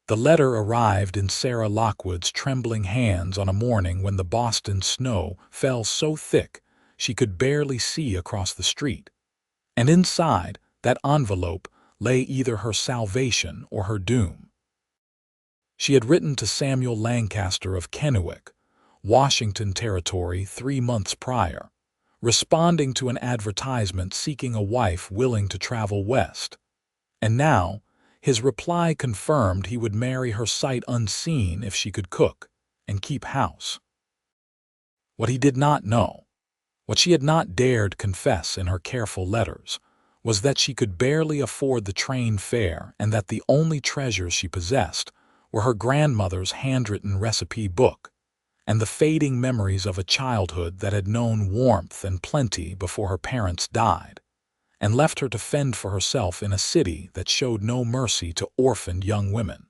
The letter arrived in Sarah Lockwood's trembling hands on a morning when the Boston snow fell so thick she could barely see across the street. And inside that envelope lay either her salvation or her doom. She had written to Samuel Lancaster of Kennewick, Washington Territory, 3 months prior, responding to an advertisement seeking a wife willing to travel west. And now, his reply confirmed he would marry her sight unseen if she could cook and keep house. What he did not know, what she had not dared confess in her careful letters, was that she could barely afford the train fare and that the only treasures she possessed were her grandmother's handwritten recipe book and the fading memories of a childhood that had known warmth and plenty before her parents died, and left her to fend for herself in a city that showed no mercy to orphaned young women.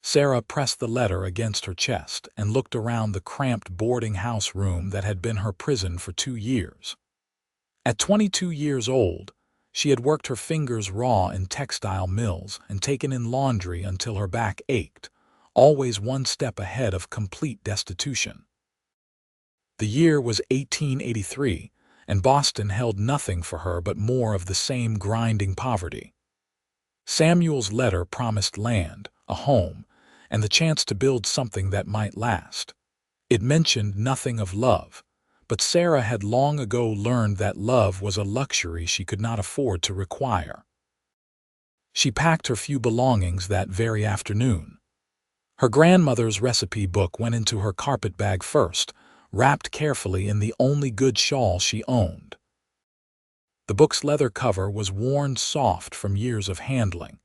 Sarah pressed the letter against her chest and looked around the cramped boarding house room that had been her prison for 2 years. At 22 years old, she had worked her fingers raw in textile mills and taken in laundry until her back ached, always one step ahead of complete destitution. The year was 1883, and Boston held nothing for her but more of the same grinding poverty. Samuel's letter promised land, a home, and the chance to build something that might last. It mentioned nothing of love, but Sarah had long ago learned that love was a luxury she could not afford to require. She packed her few belongings that very afternoon. Her grandmother's recipe book went into her carpetbag first, wrapped carefully in the only good shawl she owned. The book's leather cover was worn soft from years of handling,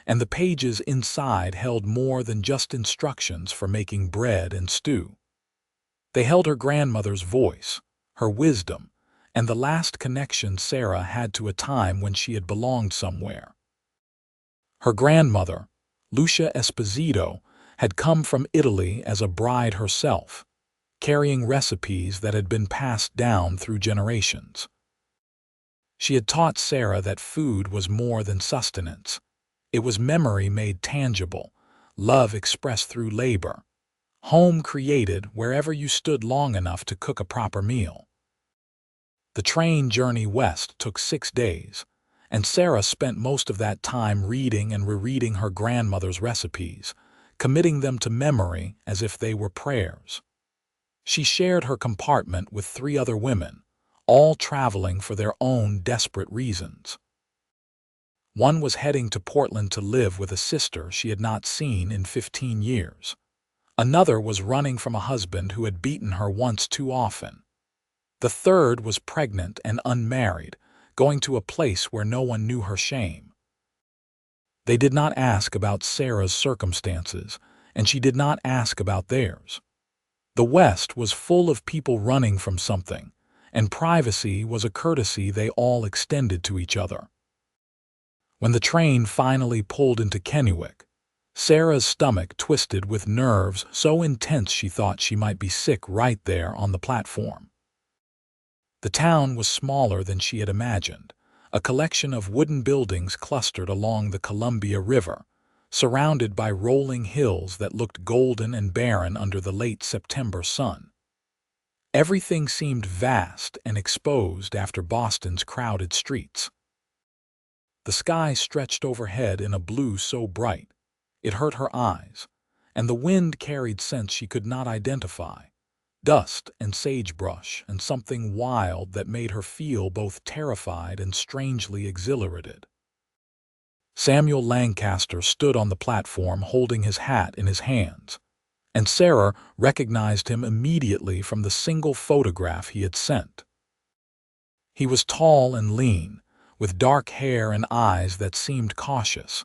and the pages inside held more than just instructions for making bread and stew. They held her grandmother's voice, her wisdom, and the last connection Sarah had to a time when she had belonged somewhere. Her grandmother, Lucia Esposito, had come from Italy as a bride herself, carrying recipes that had been passed down through generations. She had taught Sarah that food was more than sustenance. It was memory made tangible, love expressed through labor, home created wherever you stood long enough to cook a proper meal. The train journey west took 6 days, and Sarah spent most of that time reading and rereading her grandmother's recipes, committing them to memory as if they were prayers. She shared her compartment with 3 other women, all traveling for their own desperate reasons. One was heading to Portland to live with a sister she had not seen in 15 years. Another was running from a husband who had beaten her once too often. The third was pregnant and unmarried, going to a place where no one knew her shame. They did not ask about Sarah's circumstances, and she did not ask about theirs. The West was full of people running from something, and privacy was a courtesy they all extended to each other. When the train finally pulled into Kennewick, Sarah's stomach twisted with nerves so intense she thought she might be sick right there on the platform. The town was smaller than she had imagined, a collection of wooden buildings clustered along the Columbia River, surrounded by rolling hills that looked golden and barren under the late September sun. Everything seemed vast and exposed after Boston's crowded streets. The sky stretched overhead in a blue so bright it hurt her eyes, and the wind carried scents she could not identify, dust and sagebrush and something wild that made her feel both terrified and strangely exhilarated. Samuel Lancaster stood on the platform holding his hat in his hands, and Sarah recognized him immediately from the single photograph he had sent. He was tall and lean, with dark hair and eyes that seemed cautious,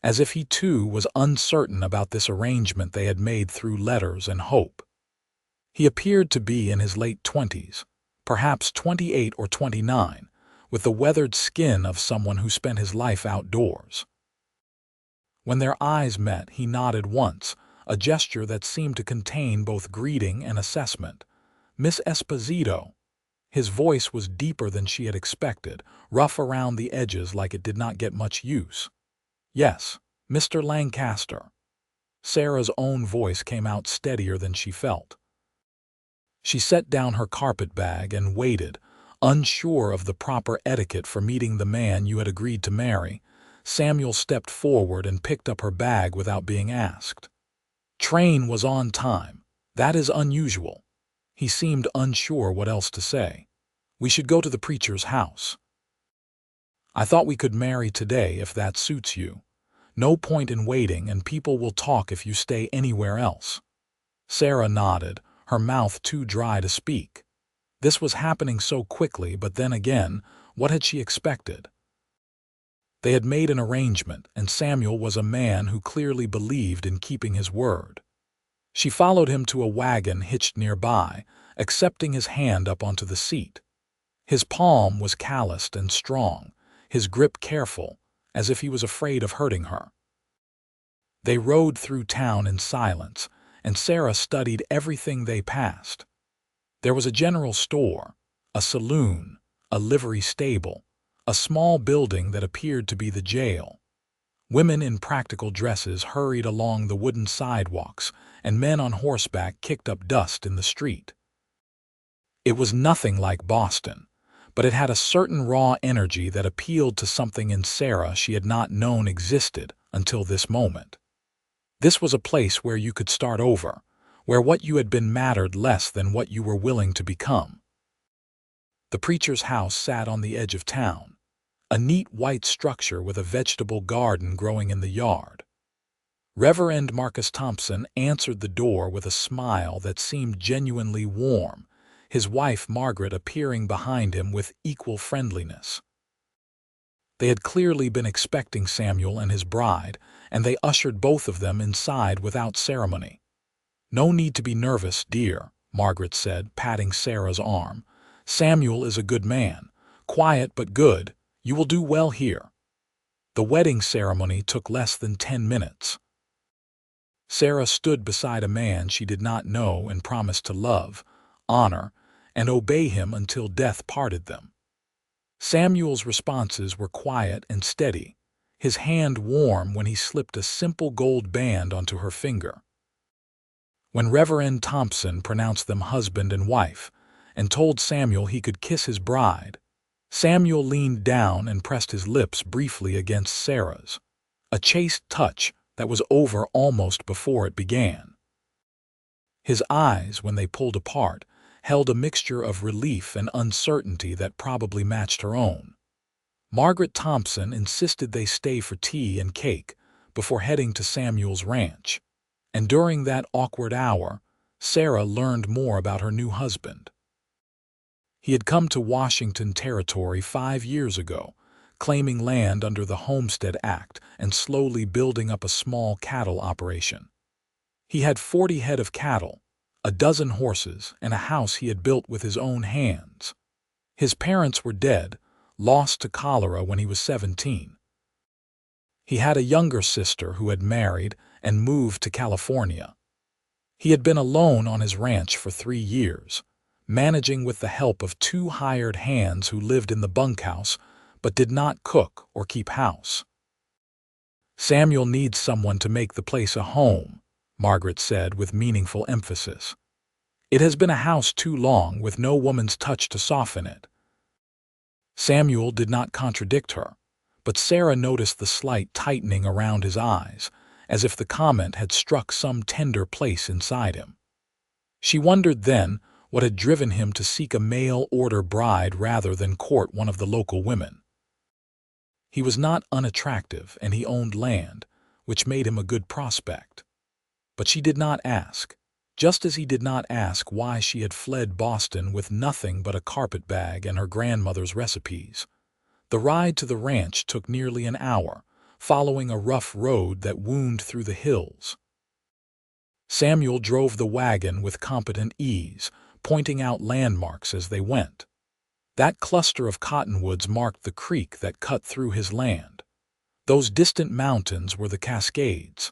as if he too was uncertain about this arrangement they had made through letters and hope. He appeared to be in his late 20s, perhaps 28 or 29, with the weathered skin of someone who spent his life outdoors. When their eyes met, he nodded once, a gesture that seemed to contain both greeting and assessment. "Miss Esposito." His voice was deeper than she had expected, rough around the edges like it did not get much use. "Yes, "Mr. Lancaster." Sarah's own voice came out steadier than she felt. She set down her carpet bag and waited, unsure of the proper etiquette for meeting the man you had agreed to marry. Samuel stepped forward and picked up her bag without being asked. "Train was on time. That is unusual." He seemed unsure what else to say. "We should go to the preacher's house." "I thought we could marry today if that suits you. No point in waiting, and people will talk if you stay anywhere else." Sarah nodded, her mouth too dry to speak. This was happening so quickly, but then again, what had she expected? They had made an arrangement, and Samuel was a man who clearly believed in keeping his word. She followed him to a wagon hitched nearby, accepting his hand up onto the seat. His palm was calloused and strong, his grip careful, as if he was afraid of hurting her. They rode through town in silence, and Sarah studied everything they passed. There was a general store, a saloon, a livery stable, a small building that appeared to be the jail. Women in practical dresses hurried along the wooden sidewalks, and men on horseback kicked up dust in the street. It was nothing like Boston, but it had a certain raw energy that appealed to something in Sarah she had not known existed until this moment. This was a place where you could start over, where what you had been mattered less than what you were willing to become. The preacher's house sat on the edge of town, a neat white structure with a vegetable garden growing in the yard. Reverend Marcus Thompson answered the door with a smile that seemed genuinely warm, his wife Margaret appearing behind him with equal friendliness. They had clearly been expecting Samuel and his bride, and they ushered both of them inside without ceremony. "No need to be nervous, dear," Margaret said, patting Sarah's arm. "Samuel is a good man, quiet but good. You will do well here." The wedding ceremony took less than 10 minutes. Sarah stood beside a man she did not know and promised to love, honor, and obey him until death parted them. Samuel's responses were quiet and steady, his hand warm when he slipped a simple gold band onto her finger. When Reverend Thompson pronounced them husband and wife and told Samuel he could kiss his bride, Samuel leaned down and pressed his lips briefly against Sarah's, a chaste touch that was over almost before it began. His eyes, when they pulled apart, held a mixture of relief and uncertainty that probably matched her own. Margaret Thompson insisted they stay for tea and cake before heading to Samuel's ranch, and during that awkward hour, Sarah learned more about her new husband. He had come to Washington Territory 5 years ago, claiming land under the Homestead Act and slowly building up a small cattle operation. He had 40 head of cattle, a dozen horses, and a house he had built with his own hands. His parents were dead, lost to cholera when he was 17. He had a younger sister who had married and moved to California. He had been alone on his ranch for 3 years, managing with the help of 2 hired hands who lived in the bunkhouse but did not cook or keep house. "Samuel needs someone to make the place a home," Margaret said with meaningful emphasis. "It has been a house too long with no woman's touch to soften it." Samuel did not contradict her, but Sarah noticed the slight tightening around his eyes, as if the comment had struck some tender place inside him. She wondered then what had driven him to seek a mail-order bride rather than court one of the local women. He was not unattractive, and he owned land, which made him a good prospect. But she did not ask, just as he did not ask why she had fled Boston with nothing but a carpet bag and her grandmother's recipes. The ride to the ranch took nearly an hour, following a rough road that wound through the hills. Samuel drove the wagon with competent ease, pointing out landmarks as they went. That cluster of cottonwoods marked the creek that cut through his land. Those distant mountains were the Cascades.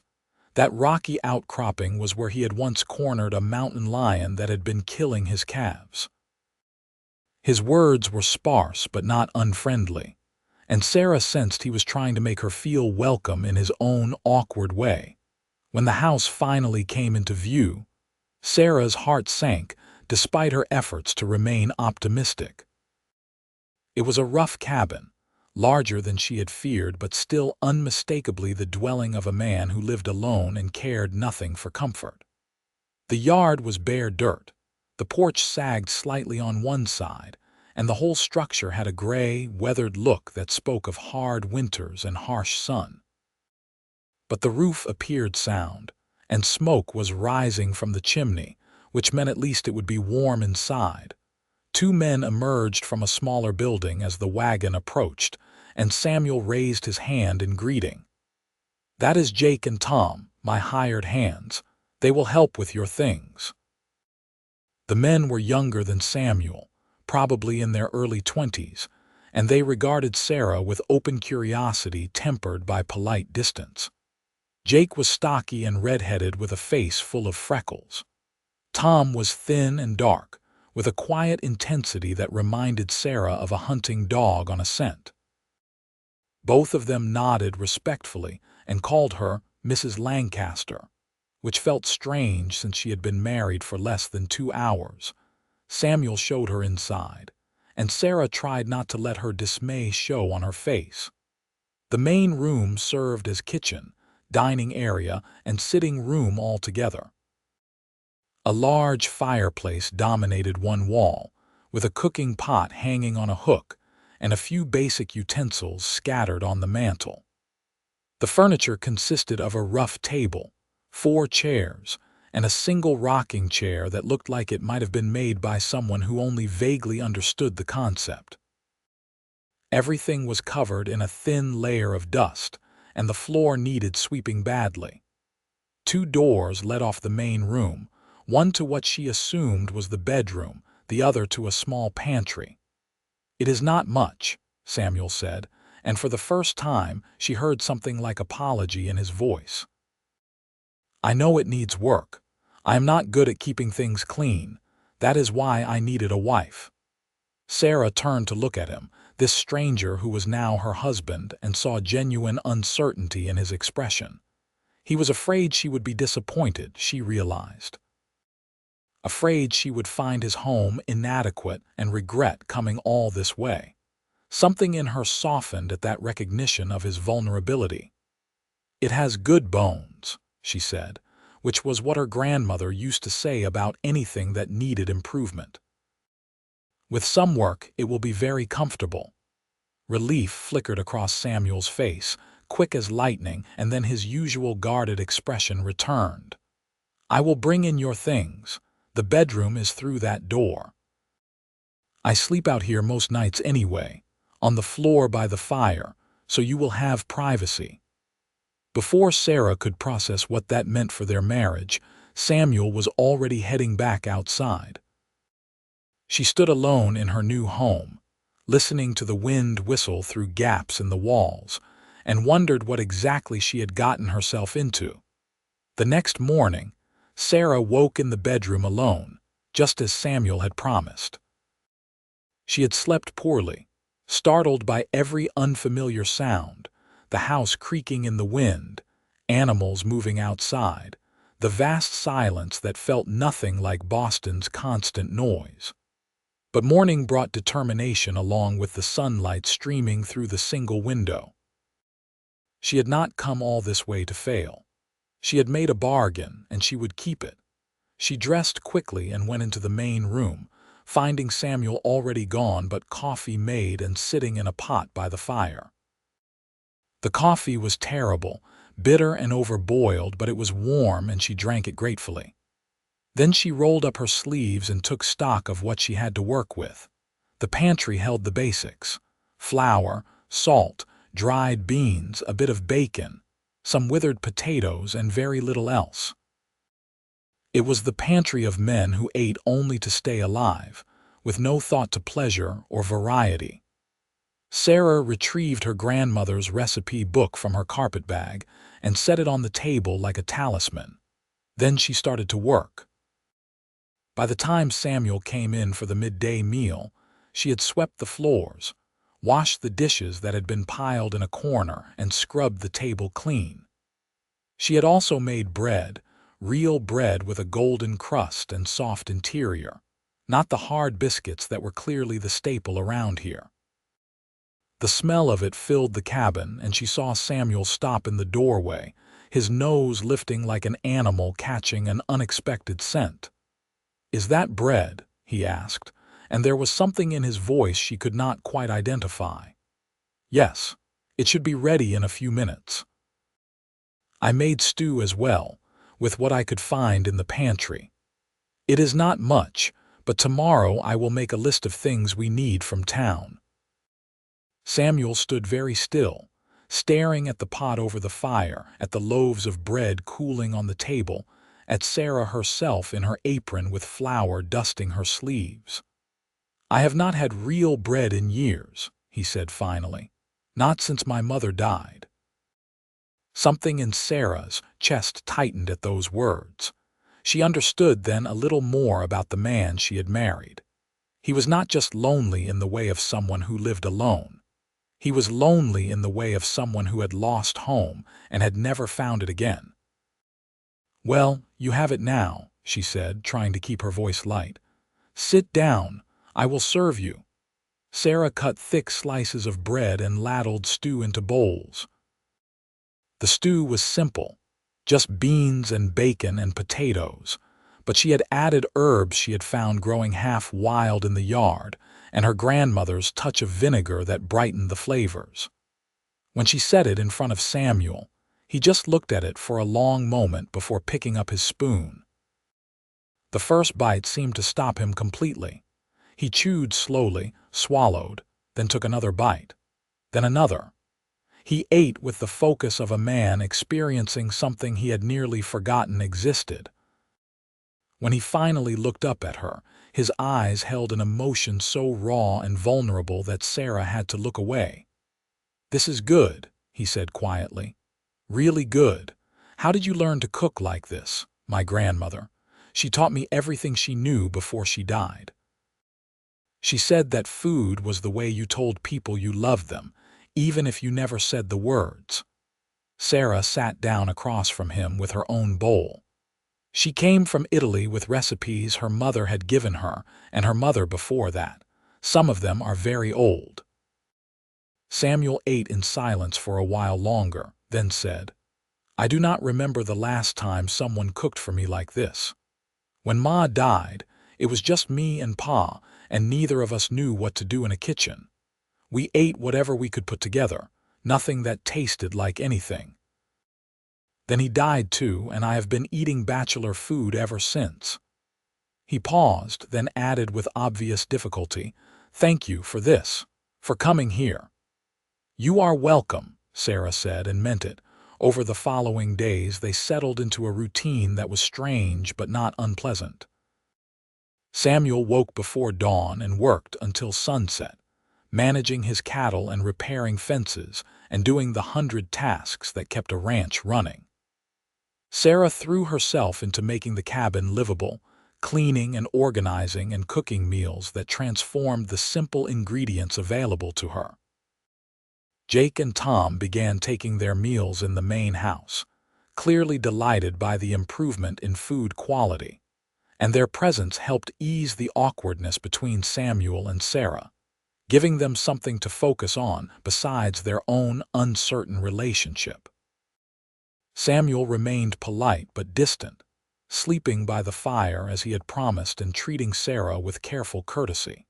That rocky outcropping was where he had once cornered a mountain lion that had been killing his calves. His words were sparse but not unfriendly, and Sarah sensed he was trying to make her feel welcome in his own awkward way. When the house finally came into view, Sarah's heart sank despite her efforts to remain optimistic. It was a rough cabin, larger than she had feared but still unmistakably the dwelling of a man who lived alone and cared nothing for comfort. The yard was bare dirt, the porch sagged slightly on one side, and the whole structure had a gray, weathered look that spoke of hard winters and harsh sun. But the roof appeared sound, and smoke was rising from the chimney, which meant at least it would be warm inside. Two men emerged from a smaller building as the wagon approached, and Samuel raised his hand in greeting. "That is Jake and Tom, my hired hands. They will help with your things." The men were younger than Samuel, probably in their early 20s, and they regarded Sarah with open curiosity tempered by polite distance. Jake was stocky and red-headed with a face full of freckles. Tom was thin and dark, with a quiet intensity that reminded Sarah of a hunting dog on a scent. Both of them nodded respectfully and called her Mrs. Lancaster, which felt strange since she had been married for less than 2 hours. Samuel showed her inside, and Sarah tried not to let her dismay show on her face. The main room served as kitchen, dining area, and sitting room all together. A large fireplace dominated one wall, with a cooking pot hanging on a hook and a few basic utensils scattered on the mantel. The furniture consisted of a rough table, 4 chairs, and a single rocking chair that looked like it might have been made by someone who only vaguely understood the concept. Everything was covered in a thin layer of dust, and the floor needed sweeping badly. 2 doors led off the main room, one to what she assumed was the bedroom, the other to a small pantry. "It is not much," Samuel said, and for the first time she heard something like apology in his voice. "I know it needs work. I am not good at keeping things clean. That is why I needed a wife." Sarah turned to look at him, this stranger who was now her husband, and saw genuine uncertainty in his expression. He was afraid she would be disappointed, she realized. Afraid she would find his home inadequate and regret coming all this way. Something in her softened at that recognition of his vulnerability. "It has good bones," she said, which was what her grandmother used to say about anything that needed improvement. "With some work, it will be very comfortable." Relief flickered across Samuel's face, quick as lightning, and then his usual guarded expression returned. "I will bring in your things. The bedroom is through that door. I sleep out here most nights anyway, on the floor by the fire, so you will have privacy." Before Sarah could process what that meant for their marriage, Samuel was already heading back outside. She stood alone in her new home, listening to the wind whistle through gaps in the walls, and wondered what exactly she had gotten herself into. The next morning, Sarah woke in the bedroom alone, just as Samuel had promised. She had slept poorly, startled by every unfamiliar sound, the house creaking in the wind, animals moving outside, the vast silence that felt nothing like Boston's constant noise. But morning brought determination along with the sunlight streaming through the single window. She had not come all this way to fail. She had made a bargain, and she would keep it. She dressed quickly and went into the main room, finding Samuel already gone but coffee made and sitting in a pot by the fire. The coffee was terrible, bitter and overboiled, but it was warm and she drank it gratefully. Then she rolled up her sleeves and took stock of what she had to work with. The pantry held the basics: flour, salt, dried beans, a bit of bacon, some withered potatoes, and very little else. It was the pantry of men who ate only to stay alive, with no thought to pleasure or variety. Sarah retrieved her grandmother's recipe book from her carpetbag and set it on the table like a talisman. Then she started to work. By the time Samuel came in for the midday meal, she had swept the floors, washed the dishes that had been piled in a corner, and scrubbed the table clean. She had also made bread, real bread with a golden crust and soft interior, not the hard biscuits that were clearly the staple around here. The smell of it filled the cabin, and she saw Samuel stop in the doorway, his nose lifting like an animal catching an unexpected scent. "Is that bread?" he asked, and there was something in his voice she could not quite identify. "Yes, it should be ready in a few minutes. I made stew as well, with what I could find in the pantry. It is not much, but tomorrow I will make a list of things we need from town." Samuel stood very still, staring at the pot over the fire, at the loaves of bread cooling on the table, at Sarah herself in her apron with flour dusting her sleeves. "I have not had real bread in years," he said finally. "Not since my mother died." Something in Sarah's chest tightened at those words. She understood then a little more about the man she had married. He was not just lonely in the way of someone who lived alone. He was lonely in the way of someone who had lost home and had never found it again. "Well, you have it now," she said, trying to keep her voice light. "Sit down. I will serve you." Sarah cut thick slices of bread and ladled stew into bowls. The stew was simple, just beans and bacon and potatoes, but she had added herbs she had found growing half wild in the yard, and her grandmother's touch of vinegar that brightened the flavors. When she set it in front of Samuel, he just looked at it for a long moment before picking up his spoon. The first bite seemed to stop him completely. He chewed slowly, swallowed, then took another bite, then another. He ate with the focus of a man experiencing something he had nearly forgotten existed. When he finally looked up at her, his eyes held an emotion so raw and vulnerable that Sarah had to look away. "This is good," he said quietly. "Really good. How did you learn to cook like this?" "My grandmother. She taught me everything she knew before she died. She said that food was the way you told people you loved them, even if you never said the words." Sarah sat down across from him with her own bowl. She came from Italy with recipes her mother had given her, and her mother before that. Some of them are very old. Samuel ate in silence for a while longer, then said, "I do not remember the last time someone cooked for me like this. When Ma died, it was just me and Pa, and neither of us knew what to do in a kitchen. We ate whatever we could put together, nothing that tasted like anything. Then he died too, and I have been eating bachelor food ever since." He paused, then added with obvious difficulty, "Thank you for this, for coming here." "You are welcome," Sarah said, and meant it. Over the following days they settled into a routine that was strange but not unpleasant. Samuel woke before dawn and worked until sunset, managing his cattle and repairing fences and doing the 100 tasks that kept a ranch running. Sarah threw herself into making the cabin livable, cleaning and organizing and cooking meals that transformed the simple ingredients available to her. Jake and Tom began taking their meals in the main house, clearly delighted by the improvement in food quality, and their presence helped ease the awkwardness between Samuel and Sarah, giving them something to focus on besides their own uncertain relationship. Samuel remained polite but distant, sleeping by the fire as he had promised and treating Sarah with careful courtesy.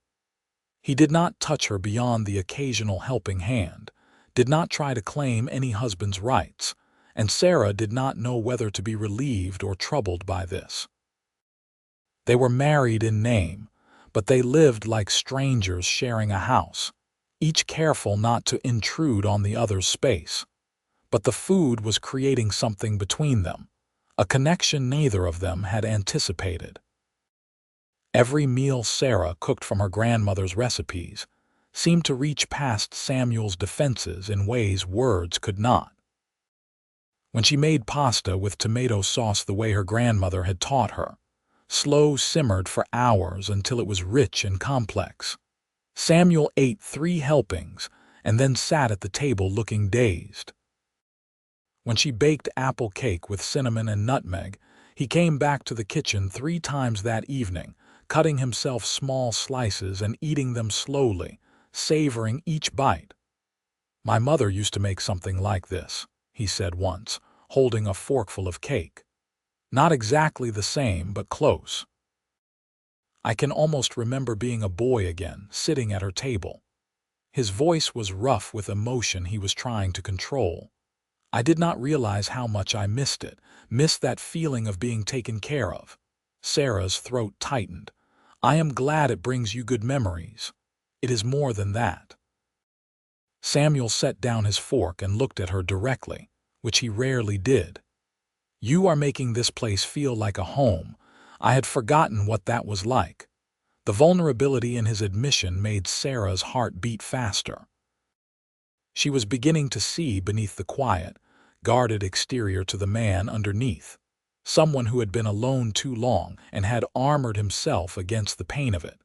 He did not touch her beyond the occasional helping hand, did not try to claim any husband's rights, and Sarah did not know whether to be relieved or troubled by this. They were married in name, but they lived like strangers sharing a house, each careful not to intrude on the other's space. But the food was creating something between them, a connection neither of them had anticipated. Every meal Sarah cooked from her grandmother's recipes seemed to reach past Samuel's defenses in ways words could not. When she made pasta with tomato sauce the way her grandmother had taught her, slow simmered for hours until it was rich and complex. Samuel ate 3 helpings and then sat at the table looking dazed. When she baked apple cake with cinnamon and nutmeg, he came back to the kitchen 3 times that evening, cutting himself small slices and eating them slowly, savoring each bite. "My mother used to make something like this," he said once, holding a forkful of cake. "Not exactly the same, but close. I can almost remember being a boy again, sitting at her table." His voice was rough with emotion he was trying to control. "I did not realize how much I missed it, missed that feeling of being taken care of." Sarah's throat tightened. "I am glad it brings you good memories. It is more than that." Samuel set down his fork and looked at her directly, which he rarely did. "You are making this place feel like a home. I had forgotten what that was like." The vulnerability in his admission made Sarah's heart beat faster. She was beginning to see beneath the quiet, guarded exterior to the man underneath, someone who had been alone too long and had armored himself against the pain of it.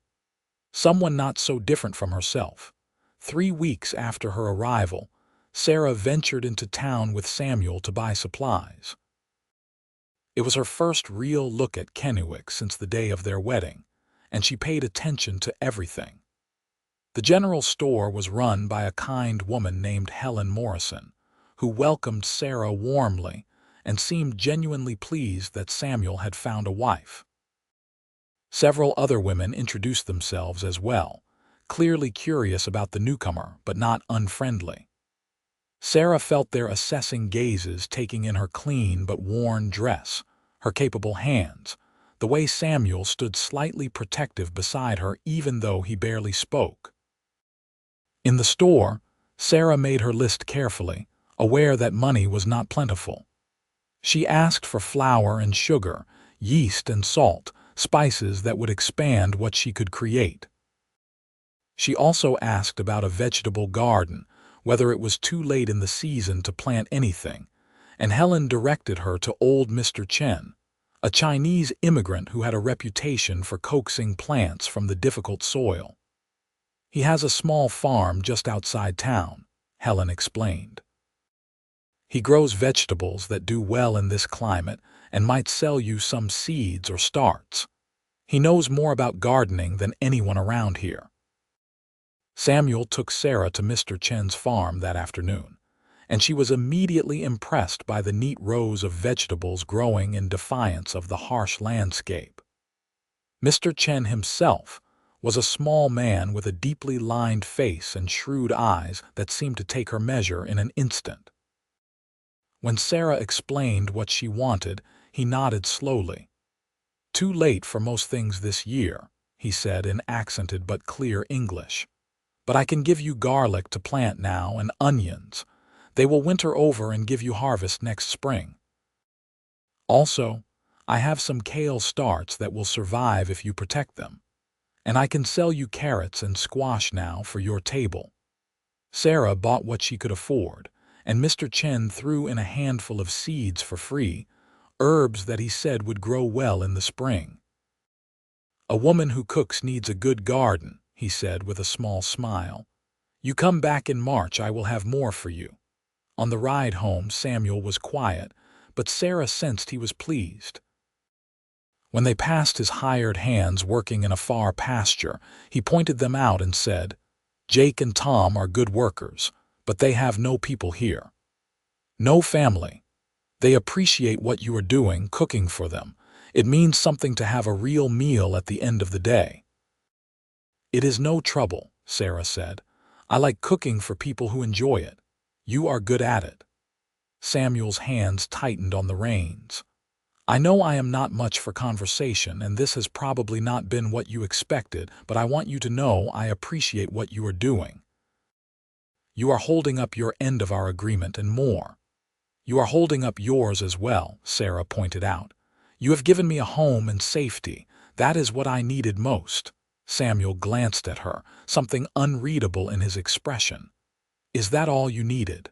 Someone not so different from herself. 3 weeks after her arrival, Sarah ventured into town with Samuel to buy supplies. It was her first real look at Kennewick since the day of their wedding, and she paid attention to everything. The general store was run by a kind woman named Helen Morrison, who welcomed Sarah warmly and seemed genuinely pleased that Samuel had found a wife. Several other women introduced themselves as well, clearly curious about the newcomer but not unfriendly. Sarah felt their assessing gazes taking in her clean but worn dress, her capable hands, the way Samuel stood slightly protective beside her even though he barely spoke. In the store, Sarah made her list carefully, aware that money was not plentiful. She asked for flour and sugar, yeast and salt, spices that would expand what she could create. She also asked about a vegetable garden, whether it was too late in the season to plant anything, and Helen directed her to old Mr. Chen, a Chinese immigrant who had a reputation for coaxing plants from the difficult soil. "He has a small farm just outside town," Helen explained. "He grows vegetables that do well in this climate and might sell you some seeds or starts. He knows more about gardening than anyone around here." Samuel took Sarah to Mr. Chen's farm that afternoon, and she was immediately impressed by the neat rows of vegetables growing in defiance of the harsh landscape. Mr. Chen himself was a small man with a deeply lined face and shrewd eyes that seemed to take her measure in an instant. When Sarah explained what she wanted, he nodded slowly. "Too late for most things this year," he said in accented but clear English. "But I can give you garlic to plant now and onions. They will winter over and give you harvest next spring. Also, I have some kale starts that will survive if you protect them. And I can sell you carrots and squash now for your table." Sarah bought what she could afford, and Mr. Chen threw in a handful of seeds for free, herbs that he said would grow well in the spring. "A woman who cooks needs a good garden," he said with a small smile. "You come back in March, I will have more for you." On the ride home, Samuel was quiet, but Sarah sensed he was pleased. When they passed his hired hands working in a far pasture, he pointed them out and said, "Jake and Tom are good workers, but they have no people here. No family. They appreciate what you are doing, cooking for them. It means something to have a real meal at the end of the day." "It is no trouble," Sarah said. "I like cooking for people who enjoy it. You are good at it." Samuel's hands tightened on the reins. "I know I am not much for conversation, and this has probably not been what you expected, but I want you to know I appreciate what you are doing. You are holding up your end of our agreement and more. You are holding up yours as well," Sarah pointed out. "You have given me a home and safety. That is what I needed most." Samuel glanced at her, something unreadable in his expression. "Is that all you needed?"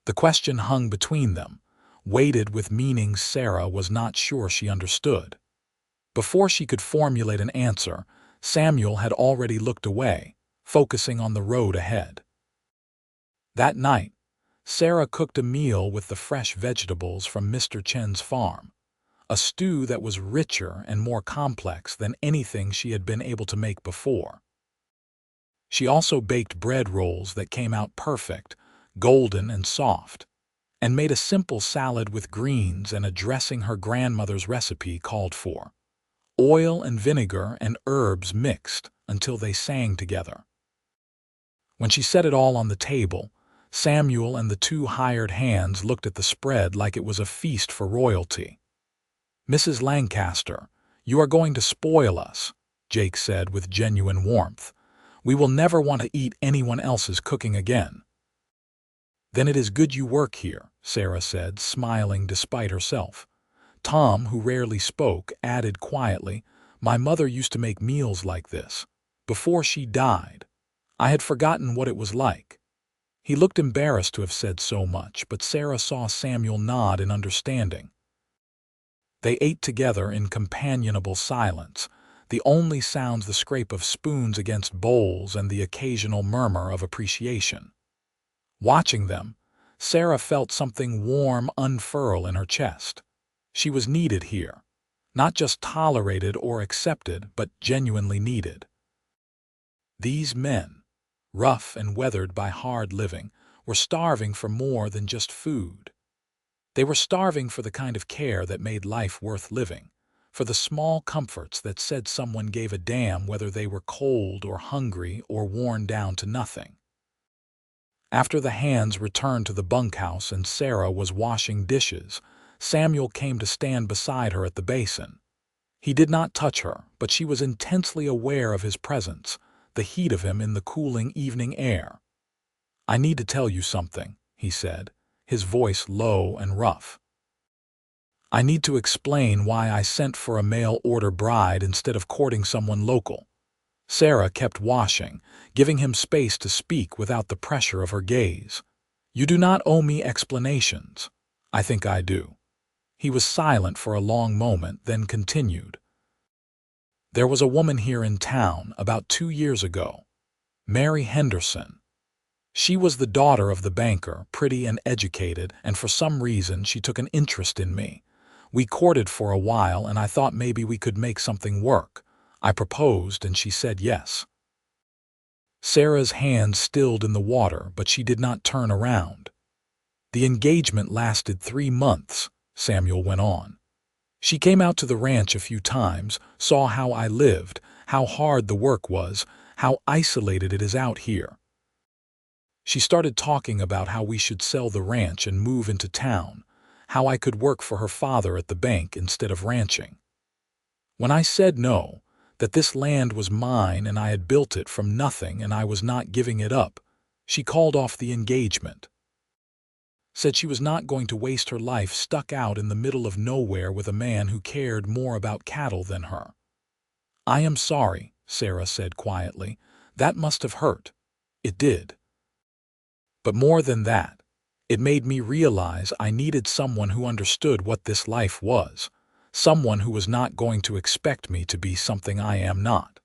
The question hung between them, weighted with meanings Sarah was not sure she understood. Before she could formulate an answer, Samuel had already looked away, focusing on the road ahead. That night, Sarah cooked a meal with the fresh vegetables from Mr. Chen's farm, a stew that was richer and more complex than anything she had been able to make before. She also baked bread rolls that came out perfect, golden and soft, and made a simple salad with greens and a dressing her grandmother's recipe called for. Oil and vinegar and herbs mixed until they sang together. When she set it all on the table, Samuel and the two hired hands looked at the spread like it was a feast for royalty. "Mrs. Lancaster, you are going to spoil us," Jake said with genuine warmth. "We will never want to eat anyone else's cooking again." "Then it is good you work here," Sarah said, smiling despite herself. Tom, who rarely spoke, added quietly, "My mother used to make meals like this. Before she died. I had forgotten what it was like." He looked embarrassed to have said so much, but Sarah saw Samuel nod in understanding. They ate together in companionable silence, the only sounds the scrape of spoons against bowls and the occasional murmur of appreciation. Watching them, Sarah felt something warm unfurl in her chest. She was needed here, not just tolerated or accepted, but genuinely needed. These men, rough and weathered by hard living, were starving for more than just food. They were starving for the kind of care that made life worth living, for the small comforts that said someone gave a damn whether they were cold or hungry or worn down to nothing. After the hands returned to the bunkhouse and Sarah was washing dishes, Samuel came to stand beside her at the basin. He did not touch her, but she was intensely aware of his presence, the heat of him in the cooling evening air. "I need to tell you something," he said, his voice low and rough. "I need to explain why I sent for a mail-order bride instead of courting someone local." Sarah kept washing, giving him space to speak without the pressure of her gaze. "You do not owe me explanations. I think I do." He was silent for a long moment, then continued. "There was a woman here in town about 2 years ago, Mary Henderson. She was the daughter of the banker, pretty and educated, and for some reason she took an interest in me. We courted for a while and I thought maybe we could make something work. I proposed and she said yes." Sarah's hands stilled in the water, but she did not turn around. "The engagement lasted 3 months, Samuel went on. "She came out to the ranch a few times, saw how I lived, how hard the work was, how isolated it is out here. She started talking about how we should sell the ranch and move into town, how I could work for her father at the bank instead of ranching. When I said no, that this land was mine and I had built it from nothing and I was not giving it up, she called off the engagement. Said she was not going to waste her life stuck out in the middle of nowhere with a man who cared more about cattle than her." "I am sorry," Sarah said quietly. "That must have hurt." It did. "But more than that, it made me realize I needed someone who understood what this life was, someone who was not going to expect me to be something I am not.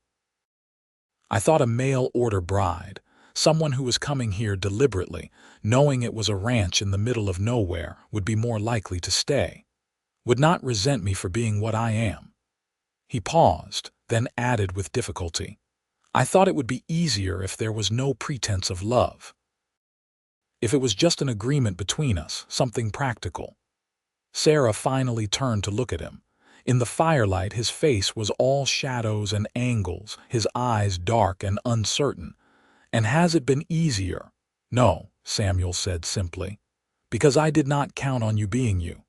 I thought a mail-order bride, someone who was coming here deliberately, knowing it was a ranch in the middle of nowhere, would be more likely to stay, would not resent me for being what I am." He paused, then added with difficulty, "I thought it would be easier if there was no pretense of love. If it was just an agreement between us, something practical." Sarah finally turned to look at him. In the firelight, his face was all shadows and angles, his eyes dark and uncertain. "And has it been easier?" "No," Samuel said simply, "because I did not count on you being you.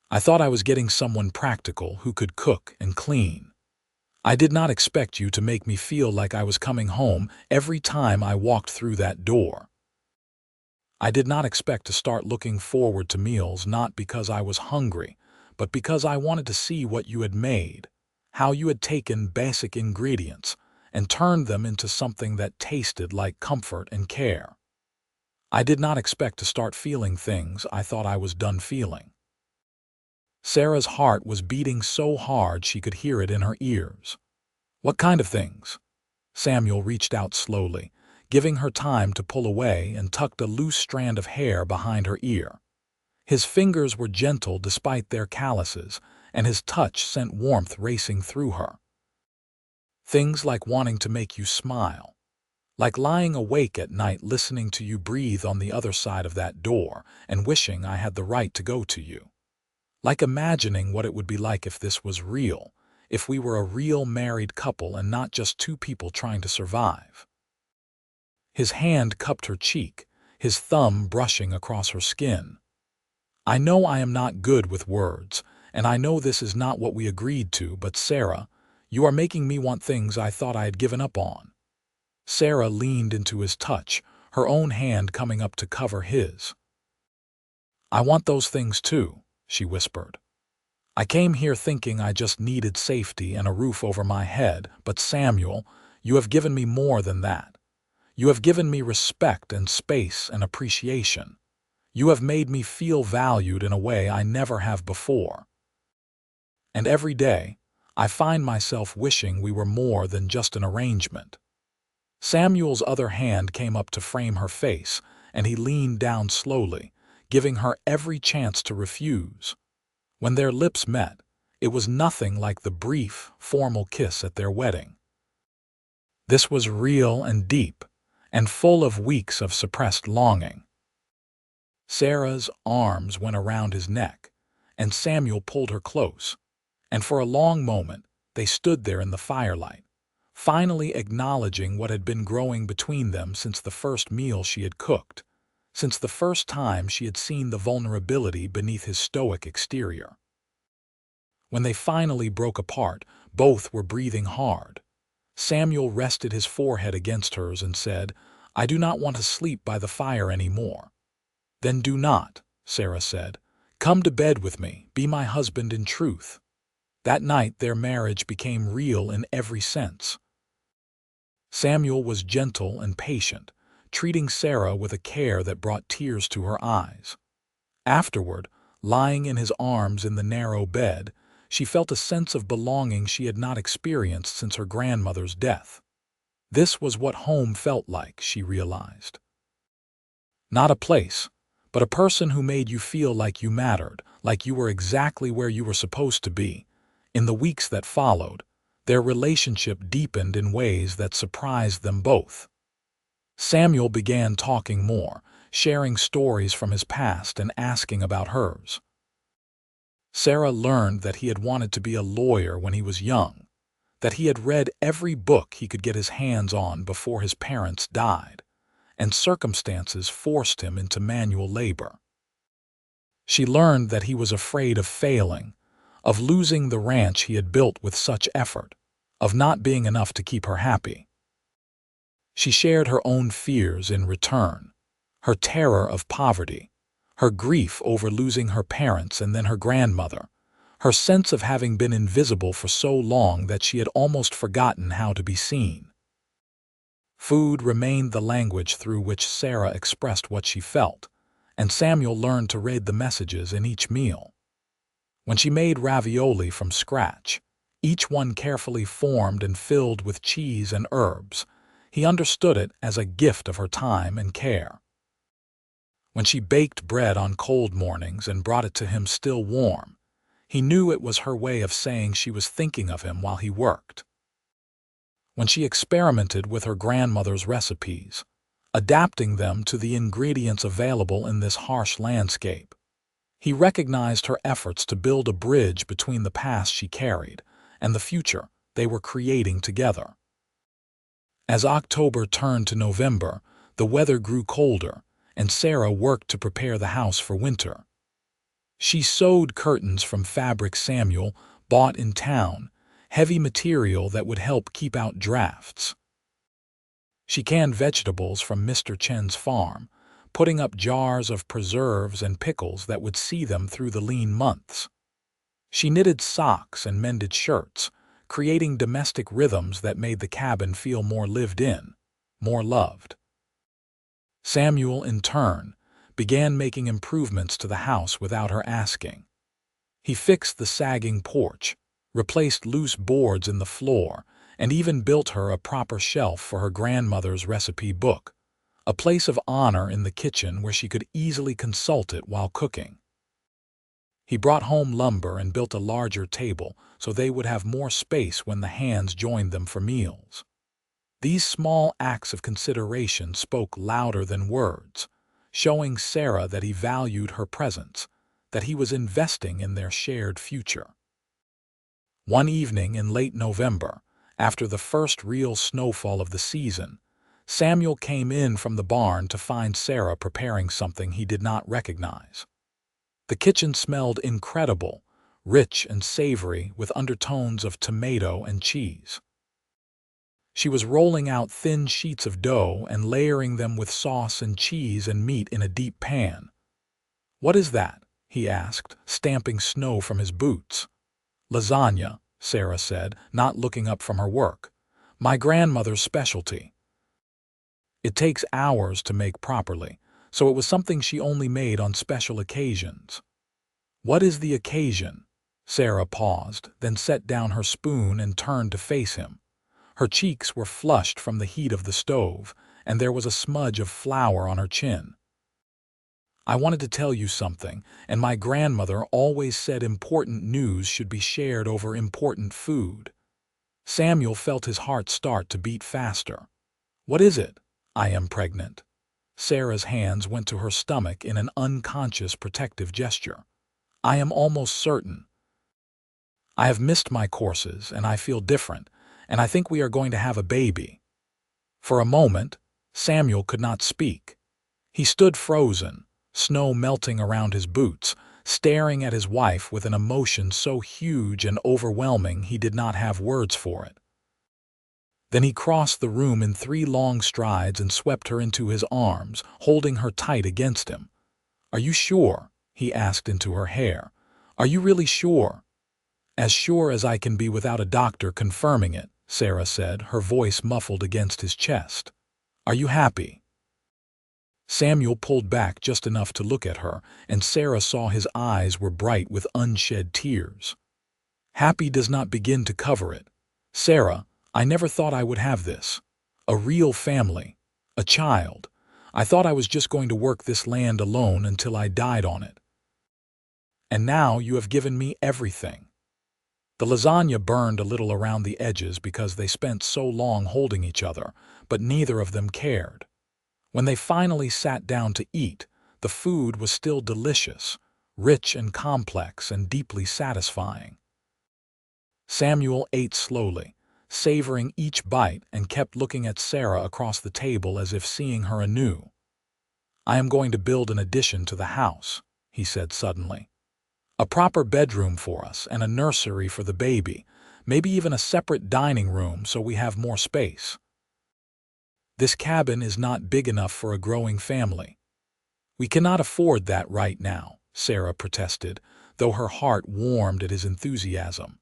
I thought I was getting someone practical who could cook and clean. I did not expect you to make me feel like I was coming home every time I walked through that door. I did not expect to start looking forward to meals not because I was hungry, but because I wanted to see what you had made, how you had taken basic ingredients and turned them into something that tasted like comfort and care. I did not expect to start feeling things I thought I was done feeling." Sarah's heart was beating so hard she could hear it in her ears. What kind of things? Samuel reached out slowly, giving her time to pull away, and tucked a loose strand of hair behind her ear. His fingers were gentle despite their calluses, and his touch sent warmth racing through her. Things like wanting to make you smile, like lying awake at night listening to you breathe on the other side of that door and wishing I had the right to go to you. Like imagining what it would be like if this was real, if we were a real married couple and not just two people trying to survive. His hand cupped her cheek, his thumb brushing across her skin. I know I am not good with words, and I know this is not what we agreed to, but Sarah, you are making me want things I thought I had given up on. Sarah leaned into his touch, her own hand coming up to cover his. I want those things too, she whispered. I came here thinking I just needed safety and a roof over my head, but Samuel, you have given me more than that. You have given me respect and space and appreciation. You have made me feel valued in a way I never have before. And every day, I find myself wishing we were more than just an arrangement. Samuel's other hand came up to frame her face, and he leaned down slowly, giving her every chance to refuse. When their lips met, it was nothing like the brief, formal kiss at their wedding. This was real and deep, and full of weeks of suppressed longing. Sarah's arms went around his neck, and Samuel pulled her close, and for a long moment they stood there in the firelight, finally acknowledging what had been growing between them since the first meal she had cooked, since the first time she had seen the vulnerability beneath his stoic exterior. When they finally broke apart, both were breathing hard. Samuel rested his forehead against hers and said, I do not want to sleep by the fire anymore. Then do not, Sarah said. Come to bed with me, be my husband in truth. That night their marriage became real in every sense. Samuel was gentle and patient, treating Sarah with a care that brought tears to her eyes. Afterward, lying in his arms in the narrow bed, she felt a sense of belonging she had not experienced since her grandmother's death. This was what home felt like, she realized. Not a place, but a person who made you feel like you mattered, like you were exactly where you were supposed to be. In the weeks that followed, their relationship deepened in ways that surprised them both. Samuel began talking more, sharing stories from his past and asking about hers. Sarah learned that he had wanted to be a lawyer when he was young, that he had read every book he could get his hands on before his parents died, and circumstances forced him into manual labor. She learned that he was afraid of failing, of losing the ranch he had built with such effort, of not being enough to keep her happy. She shared her own fears in return, her terror of poverty, her grief over losing her parents and then her grandmother, her sense of having been invisible for so long that she had almost forgotten how to be seen. Food remained the language through which Sarah expressed what she felt, and Samuel learned to read the messages in each meal. When she made ravioli from scratch, each one carefully formed and filled with cheese and herbs, he understood it as a gift of her time and care. When she baked bread on cold mornings and brought it to him still warm, he knew it was her way of saying she was thinking of him while he worked. When she experimented with her grandmother's recipes, adapting them to the ingredients available in this harsh landscape, he recognized her efforts to build a bridge between the past she carried and the future they were creating together. As October turned to November, the weather grew colder, and Sarah worked to prepare the house for winter. She sewed curtains from fabric Samuel bought in town, heavy material that would help keep out drafts. She canned vegetables from Mr. Chen's farm, putting up jars of preserves and pickles that would see them through the lean months. She knitted socks and mended shirts, creating domestic rhythms that made the cabin feel more lived in, more loved. Samuel, in turn, began making improvements to the house without her asking. He fixed the sagging porch, replaced loose boards in the floor, and even built her a proper shelf for her grandmother's recipe book, a place of honor in the kitchen where she could easily consult it while cooking. He brought home lumber and built a larger table so they would have more space when the hands joined them for meals. These small acts of consideration spoke louder than words, showing Sarah that he valued her presence, that he was investing in their shared future. One evening in late November, after the first real snowfall of the season, Samuel came in from the barn to find Sarah preparing something he did not recognize. The kitchen smelled incredible, rich and savory with undertones of tomato and cheese. She was rolling out thin sheets of dough and layering them with sauce and cheese and meat in a deep pan. "What is that?" he asked, stamping snow from his boots. "Lasagna," Sarah said, not looking up from her work. "My grandmother's specialty. It takes hours to make properly, so it was something she only made on special occasions." "What is the occasion?" Sarah paused, then set down her spoon and turned to face him. Her cheeks were flushed from the heat of the stove, and there was a smudge of flour on her chin. "I wanted to tell you something, and my grandmother always said important news should be shared over important food." Samuel felt his heart start to beat faster. "What is it?" "I am pregnant." Sarah's hands went to her stomach in an unconscious protective gesture. "I am almost certain. I have missed my courses, and I feel different, and I think we are going to have a baby." For a moment, Samuel could not speak. He stood frozen, snow melting around his boots, staring at his wife with an emotion so huge and overwhelming he did not have words for it. Then he crossed the room in 3 long strides and swept her into his arms, holding her tight against him. "Are you sure?" he asked into her hair. "Are you really sure?" "As sure as I can be without a doctor confirming it," Sarah said, her voice muffled against his chest. "Are you happy?" Samuel pulled back just enough to look at her, and Sarah saw his eyes were bright with unshed tears. "Happy does not begin to cover it. Sarah, I never thought I would have this. A real family. A child. I thought I was just going to work this land alone until I died on it. And now you have given me everything." The lasagna burned a little around the edges because they spent so long holding each other, but neither of them cared. When they finally sat down to eat, the food was still delicious, rich and complex and deeply satisfying. Samuel ate slowly, savoring each bite, and kept looking at Sarah across the table as if seeing her anew. "I am going to build an addition to the house," he said suddenly. "A proper bedroom for us and a nursery for the baby, maybe even a separate dining room so we have more space. This cabin is not big enough for a growing family." "We cannot afford that right now," Sarah protested, though her heart warmed at his enthusiasm.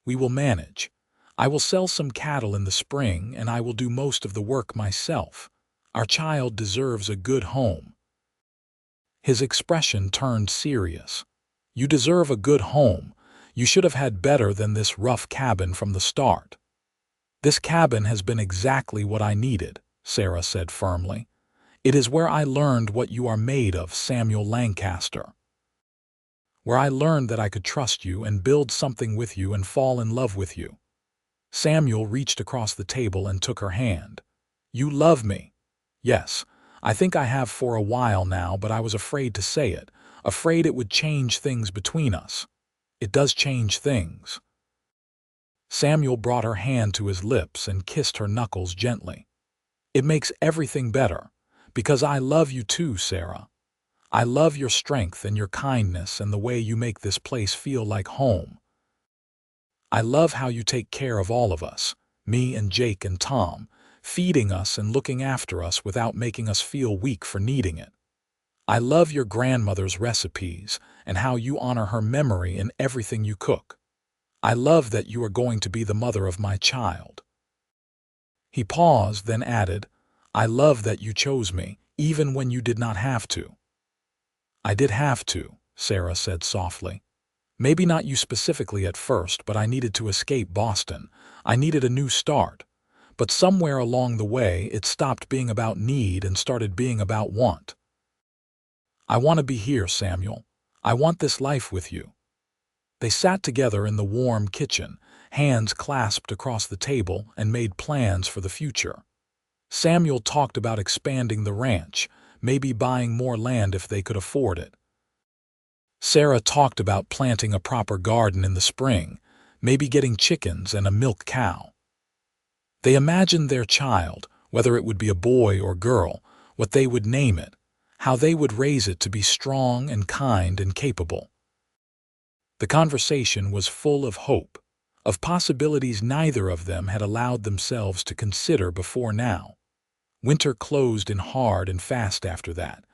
"We will manage. I will sell some cattle in the spring, and I will do most of the work myself. Our child deserves a good home." His expression turned serious. "You deserve a good home. You should have had better than this rough cabin from the start." "This cabin has been exactly what I needed," Sarah said firmly. "It is where I learned what you are made of, Samuel Lancaster. Where I learned that I could trust you and build something with you and fall in love with you." Samuel reached across the table and took her hand. "You love me." "Yes, I think I have for a while now, but I was afraid to say it, afraid it would change things between us. It does change things." Samuel brought her hand to his lips and kissed her knuckles gently. "It makes everything better, because I love you too, Sarah. I love your strength and your kindness and the way you make this place feel like home. I love how you take care of all of us, me and Jake and Tom, feeding us and looking after us without making us feel weak for needing it. I love your grandmother's recipes and how you honor her memory in everything you cook. I love that you are going to be the mother of my child." He paused, then added, "I love that you chose me, even when you did not have to." "I did have to," Sarah said softly. Maybe not you specifically at first, but I needed to escape Boston. I needed a new start. But somewhere along the way, it stopped being about need and started being about want. I want to be here, Samuel. I want this life with you. They sat together in the warm kitchen, hands clasped across the table, and made plans for the future. Samuel talked about expanding the ranch, maybe buying more land if they could afford it. Sarah talked about planting a proper garden in the spring, maybe getting chickens and a milk cow. They imagined their child, whether it would be a boy or girl, what they would name it, how they would raise it to be strong and kind and capable. The conversation was full of hope, of possibilities neither of them had allowed themselves to consider before now. Winter closed in hard and fast after that,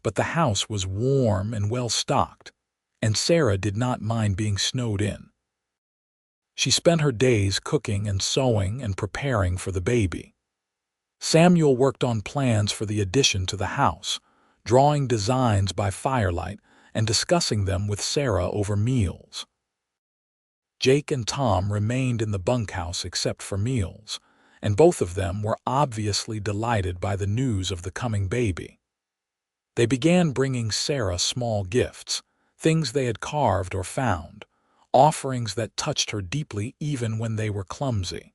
but the house was warm and well-stocked, and Sarah did not mind being snowed in. She spent her days cooking and sewing and preparing for the baby. Samuel worked on plans for the addition to the house, drawing designs by firelight and discussing them with Sarah over meals. Jake and Tom remained in the bunkhouse except for meals, and both of them were obviously delighted by the news of the coming baby. They began bringing Sarah small gifts, things they had carved or found, offerings that touched her deeply even when they were clumsy.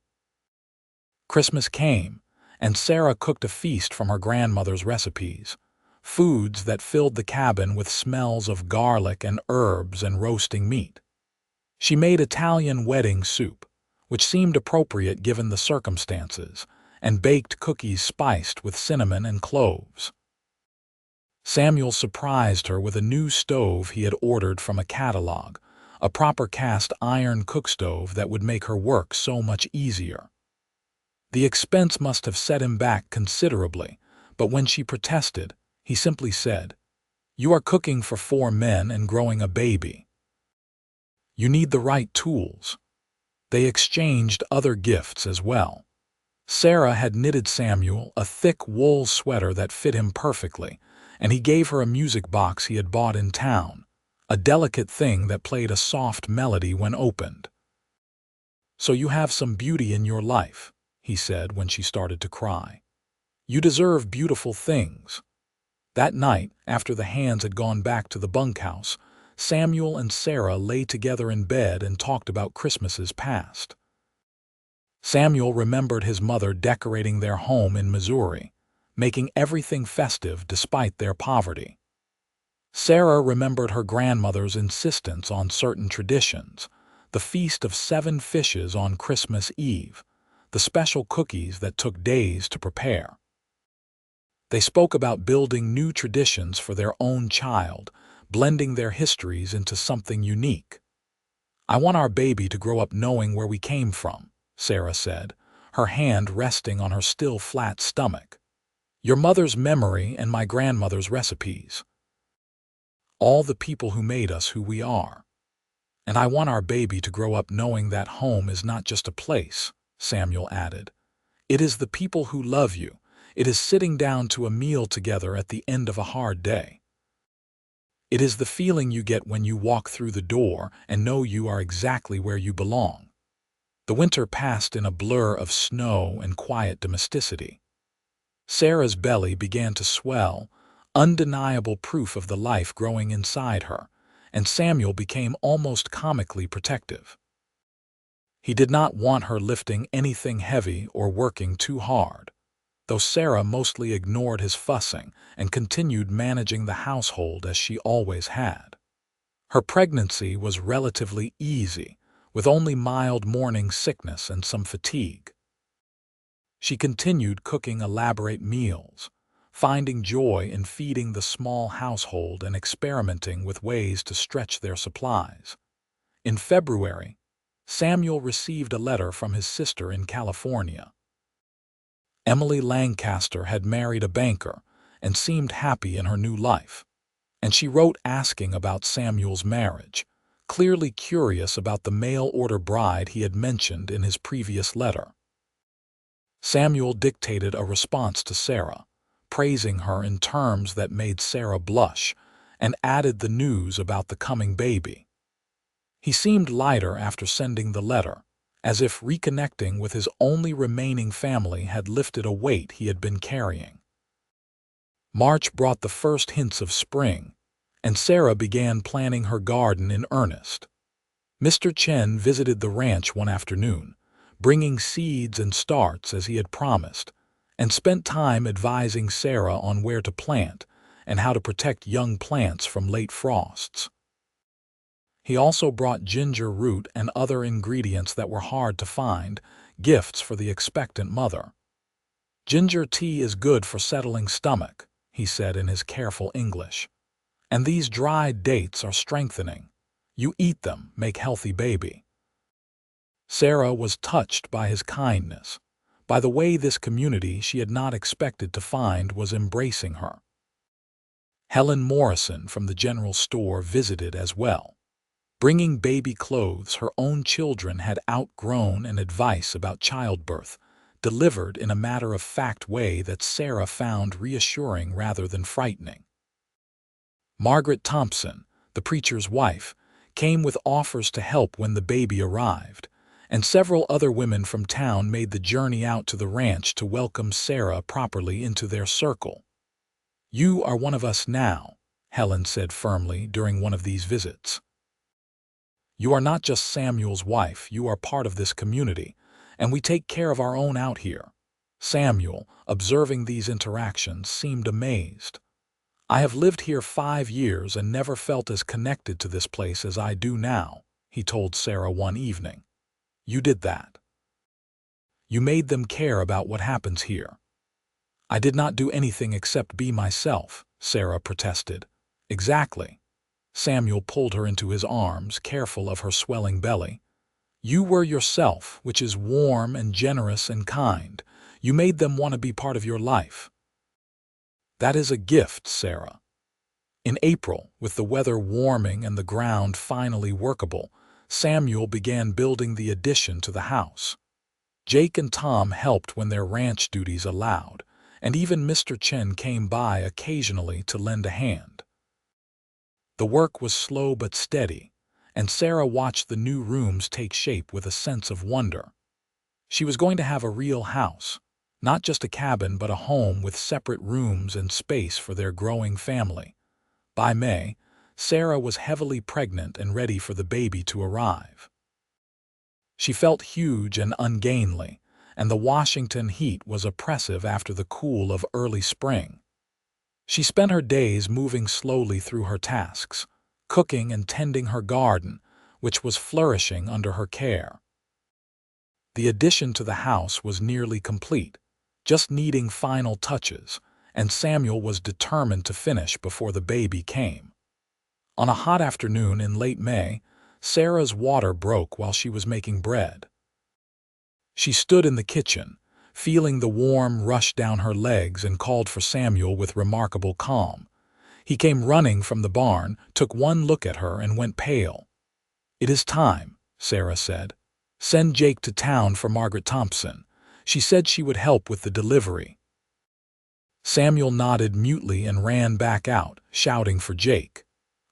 Christmas came, and Sarah cooked a feast from her grandmother's recipes, foods that filled the cabin with smells of garlic and herbs and roasting meat. She made Italian wedding soup, which seemed appropriate given the circumstances, and baked cookies spiced with cinnamon and cloves. Samuel surprised her with a new stove he had ordered from a catalog, a proper cast iron cookstove that would make her work so much easier. The expense must have set him back considerably, but when she protested, he simply said, "You are cooking for 4 men and growing a baby. You need the right tools." They exchanged other gifts as well. Sarah had knitted Samuel a thick wool sweater that fit him perfectly, and he gave her a music box he had bought in town, a delicate thing that played a soft melody when opened. "So you have some beauty in your life," he said when she started to cry. "You deserve beautiful things." That night, after the hands had gone back to the bunkhouse, Samuel and Sarah lay together in bed and talked about Christmases past. Samuel remembered his mother decorating their home in Missouri, making everything festive despite their poverty. Sarah remembered her grandmother's insistence on certain traditions, the Feast of 7 Fishes on Christmas Eve, the special cookies that took days to prepare. They spoke about building new traditions for their own child, blending their histories into something unique. "I want our baby to grow up knowing where we came from," Sarah said, her hand resting on her still flat stomach. "Your mother's memory and my grandmother's recipes. All the people who made us who we are. And I want our baby to grow up knowing that home is not just a place," Samuel added. "It is the people who love you. It is sitting down to a meal together at the end of a hard day. It is the feeling you get when you walk through the door and know you are exactly where you belong." The winter passed in a blur of snow and quiet domesticity. Sarah's belly began to swell, undeniable proof of the life growing inside her, and Samuel became almost comically protective. He did not want her lifting anything heavy or working too hard, though Sarah mostly ignored his fussing and continued managing the household as she always had. Her pregnancy was relatively easy, with only mild morning sickness and some fatigue. She continued cooking elaborate meals, finding joy in feeding the small household and experimenting with ways to stretch their supplies. In February, Samuel received a letter from his sister in California. Emily Lancaster had married a banker and seemed happy in her new life, and she wrote asking about Samuel's marriage, clearly curious about the mail-order bride he had mentioned in his previous letter. Samuel dictated a response to Sarah, praising her in terms that made Sarah blush, and added the news about the coming baby. He seemed lighter after sending the letter, as if reconnecting with his only remaining family had lifted a weight he had been carrying. March brought the first hints of spring, and Sarah began planning her garden in earnest. Mr. Chen visited the ranch one afternoon, bringing seeds and starts as he had promised, and spent time advising Sarah on where to plant and how to protect young plants from late frosts. He also brought ginger root and other ingredients that were hard to find, gifts for the expectant mother. "Ginger tea is good for settling stomach," he said in his careful English. "And these dried dates are strengthening. You eat them, make healthy baby." Sarah was touched by his kindness, by the way this community she had not expected to find was embracing her. Helen Morrison from the general store visited as well, bringing baby clothes her own children had outgrown and advice about childbirth, delivered in a matter-of-fact way that Sarah found reassuring rather than frightening. Margaret Thompson, the preacher's wife, came with offers to help when the baby arrived, and several other women from town made the journey out to the ranch to welcome Sarah properly into their circle. "You are one of us now," Helen said firmly during one of these visits. "You are not just Samuel's wife, you are part of this community, and we take care of our own out here." Samuel, observing these interactions, seemed amazed. "I have lived here 5 years and never felt as connected to this place as I do now," he told Sarah one evening. "You did that. You made them care about what happens here." "I did not do anything except be myself," Sarah protested. "Exactly." Samuel pulled her into his arms, careful of her swelling belly. "You were yourself, which is warm and generous and kind. You made them want to be part of your life." "That is a gift, Sarah." In April, with the weather warming and the ground finally workable, Samuel began building the addition to the house. Jake and Tom helped when their ranch duties allowed, and even Mr. Chen came by occasionally to lend a hand. The work was slow but steady, and Sarah watched the new rooms take shape with a sense of wonder. She was going to have a real house, not just a cabin but a home with separate rooms and space for their growing family. By May, Sarah was heavily pregnant and ready for the baby to arrive. She felt huge and ungainly, and the Washington heat was oppressive after the cool of early spring. She spent her days moving slowly through her tasks, cooking and tending her garden, which was flourishing under her care. The addition to the house was nearly complete, just needing final touches, and Samuel was determined to finish before the baby came. On a hot afternoon in late May, Sarah's water broke while she was making bread. She stood in the kitchen, feeling the warm rush down her legs, and called for Samuel with remarkable calm. He came running from the barn, took one look at her, and went pale. "It is time," Sarah said. "Send Jake to town for Margaret Thompson. She said she would help with the delivery." Samuel nodded mutely and ran back out, shouting for Jake.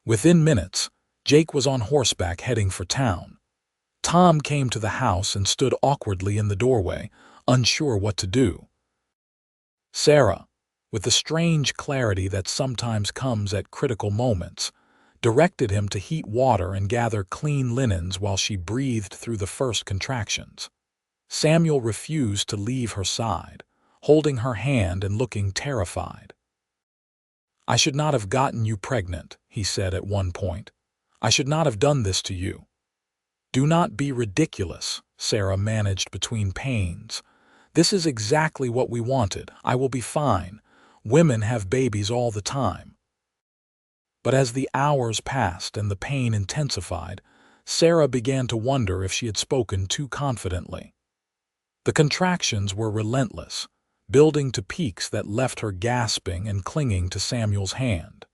Within minutes, Jake was on horseback heading for town. Tom came to the house and stood awkwardly in the doorway, unsure what to do. Sarah, with the strange clarity that sometimes comes at critical moments, directed him to heat water and gather clean linens while she breathed through the first contractions. Samuel refused to leave her side, holding her hand and looking terrified. "I should not have gotten you pregnant," he said at one point. "I should not have done this to you." "Do not be ridiculous," Sarah managed between pains. "This is exactly what we wanted. I will be fine. Women have babies all the time." But as the hours passed and the pain intensified, Sarah began to wonder if she had spoken too confidently. The contractions were relentless, building to peaks that left her gasping and clinging to Samuel's hand.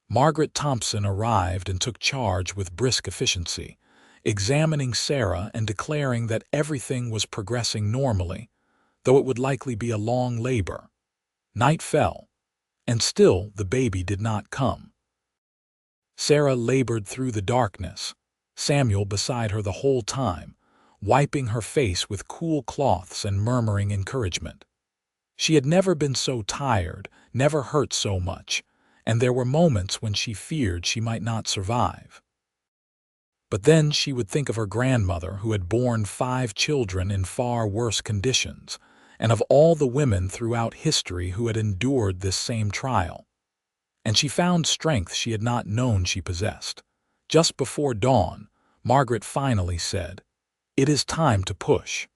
Margaret Thompson arrived and took charge with brisk efficiency, examining Sarah and declaring that everything was progressing normally, though it would likely be a long labor. Night fell, and still the baby did not come. Sarah labored through the darkness, Samuel beside her the whole time, wiping her face with cool cloths and murmuring encouragement. She had never been so tired, never hurt so much, and there were moments when she feared she might not survive. But then she would think of her grandmother who had borne 5 children in far worse conditions, and of all the women throughout history who had endured this same trial. And she found strength she had not known she possessed. Just before dawn, Margaret finally said, "It is time to push.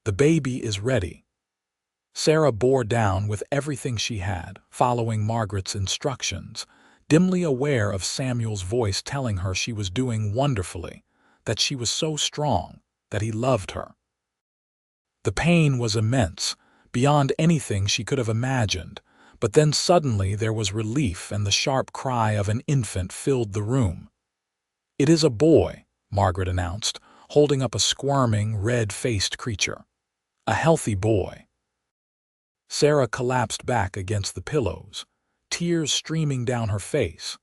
The baby is ready." Sarah bore down with everything she had, following Margaret's instructions, dimly aware of Samuel's voice telling her she was doing wonderfully, that she was so strong, that he loved her. The pain was immense, beyond anything she could have imagined, but then suddenly there was relief and the sharp cry of an infant filled the room. "It is a boy," Margaret announced, holding up a squirming, red-faced creature. "A healthy boy." Sarah collapsed back against the pillows, tears streaming down her face.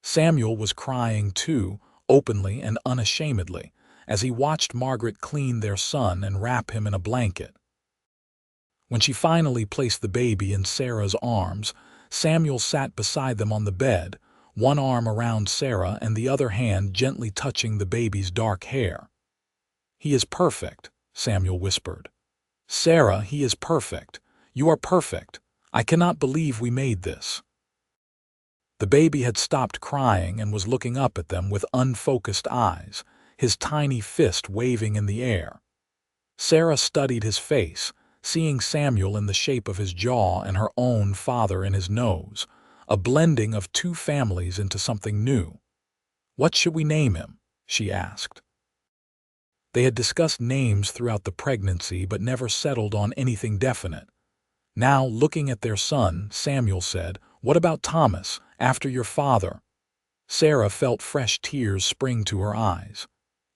Samuel was crying too, openly and unashamedly, as he watched Margaret clean their son and wrap him in a blanket. When she finally placed the baby in Sarah's arms, Samuel sat beside them on the bed, one arm around Sarah and the other hand gently touching the baby's dark hair. "He is perfect," Samuel whispered. "Sarah, he is perfect. You are perfect. I cannot believe we made this." The baby had stopped crying and was looking up at them with unfocused eyes, his tiny fist waving in the air. Sarah studied his face, seeing Samuel in the shape of his jaw and her own father in his nose, a blending of 2 families into something new. "What should we name him?" she asked. They had discussed names throughout the pregnancy but never settled on anything definite. Now, looking at their son, Samuel said, "What about Thomas, after your father?" Sarah felt fresh tears spring to her eyes.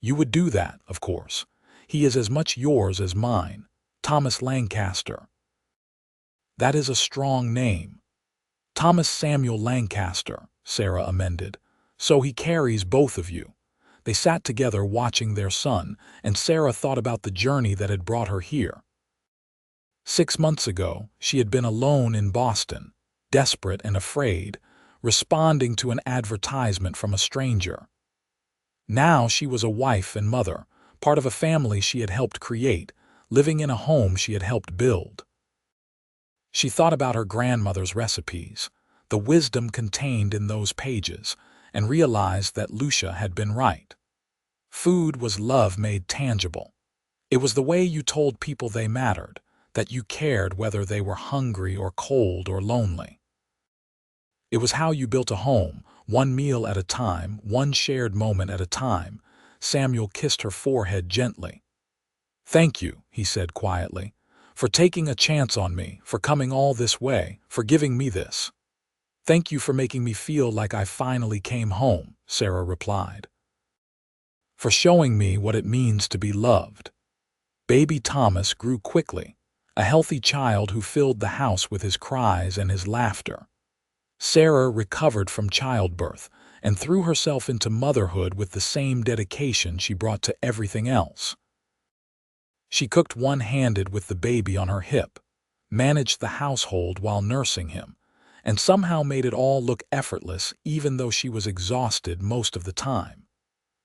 "You would do that, of course. He is as much yours as mine. Thomas Lancaster." "That is a strong name." "Thomas Samuel Lancaster," Sarah amended. "So he carries both of you." They sat together watching their son, and Sarah thought about the journey that had brought her here. 6 months ago, she had been alone in Boston, desperate and afraid, responding to an advertisement from a stranger. Now she was a wife and mother, part of a family she had helped create, living in a home she had helped build. She thought about her grandmother's recipes, the wisdom contained in those pages, and realized that Lucia had been right. Food was love made tangible. It was the way you told people they mattered, that you cared whether they were hungry or cold or lonely. It was how you built a home, one meal at a time, one shared moment at a time. Samuel kissed her forehead gently. "Thank you," he said quietly, "for taking a chance on me, for coming all this way, for giving me this." "Thank you for making me feel like I finally came home," Sarah replied. "For showing me what it means to be loved." Baby Thomas grew quickly, a healthy child who filled the house with his cries and his laughter. Sarah recovered from childbirth and threw herself into motherhood with the same dedication she brought to everything else. She cooked one-handed with the baby on her hip, managed the household while nursing him, and somehow made it all look effortless even though she was exhausted most of the time.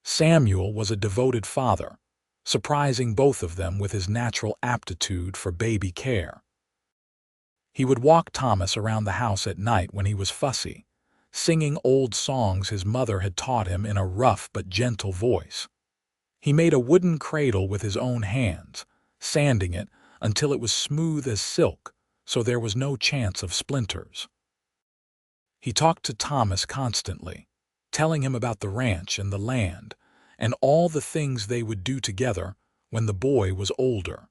Samuel was a devoted father, surprising both of them with his natural aptitude for baby care. He would walk Thomas around the house at night when he was fussy, singing old songs his mother had taught him in a rough but gentle voice. He made a wooden cradle with his own hands, sanding it until it was smooth as silk, so there was no chance of splinters. He talked to Thomas constantly, telling him about the ranch and the land, and all the things they would do together when the boy was older.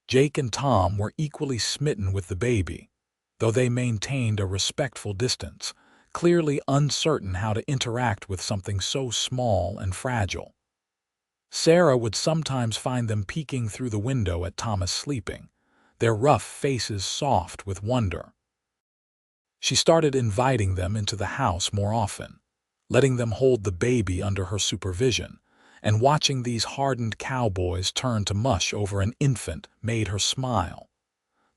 Jake and Tom were equally smitten with the baby, though they maintained a respectful distance, clearly uncertain how to interact with something so small and fragile. Sarah would sometimes find them peeking through the window at Thomas sleeping, their rough faces soft with wonder. She started inviting them into the house more often, letting them hold the baby under her supervision, and watching these hardened cowboys turn to mush over an infant made her smile.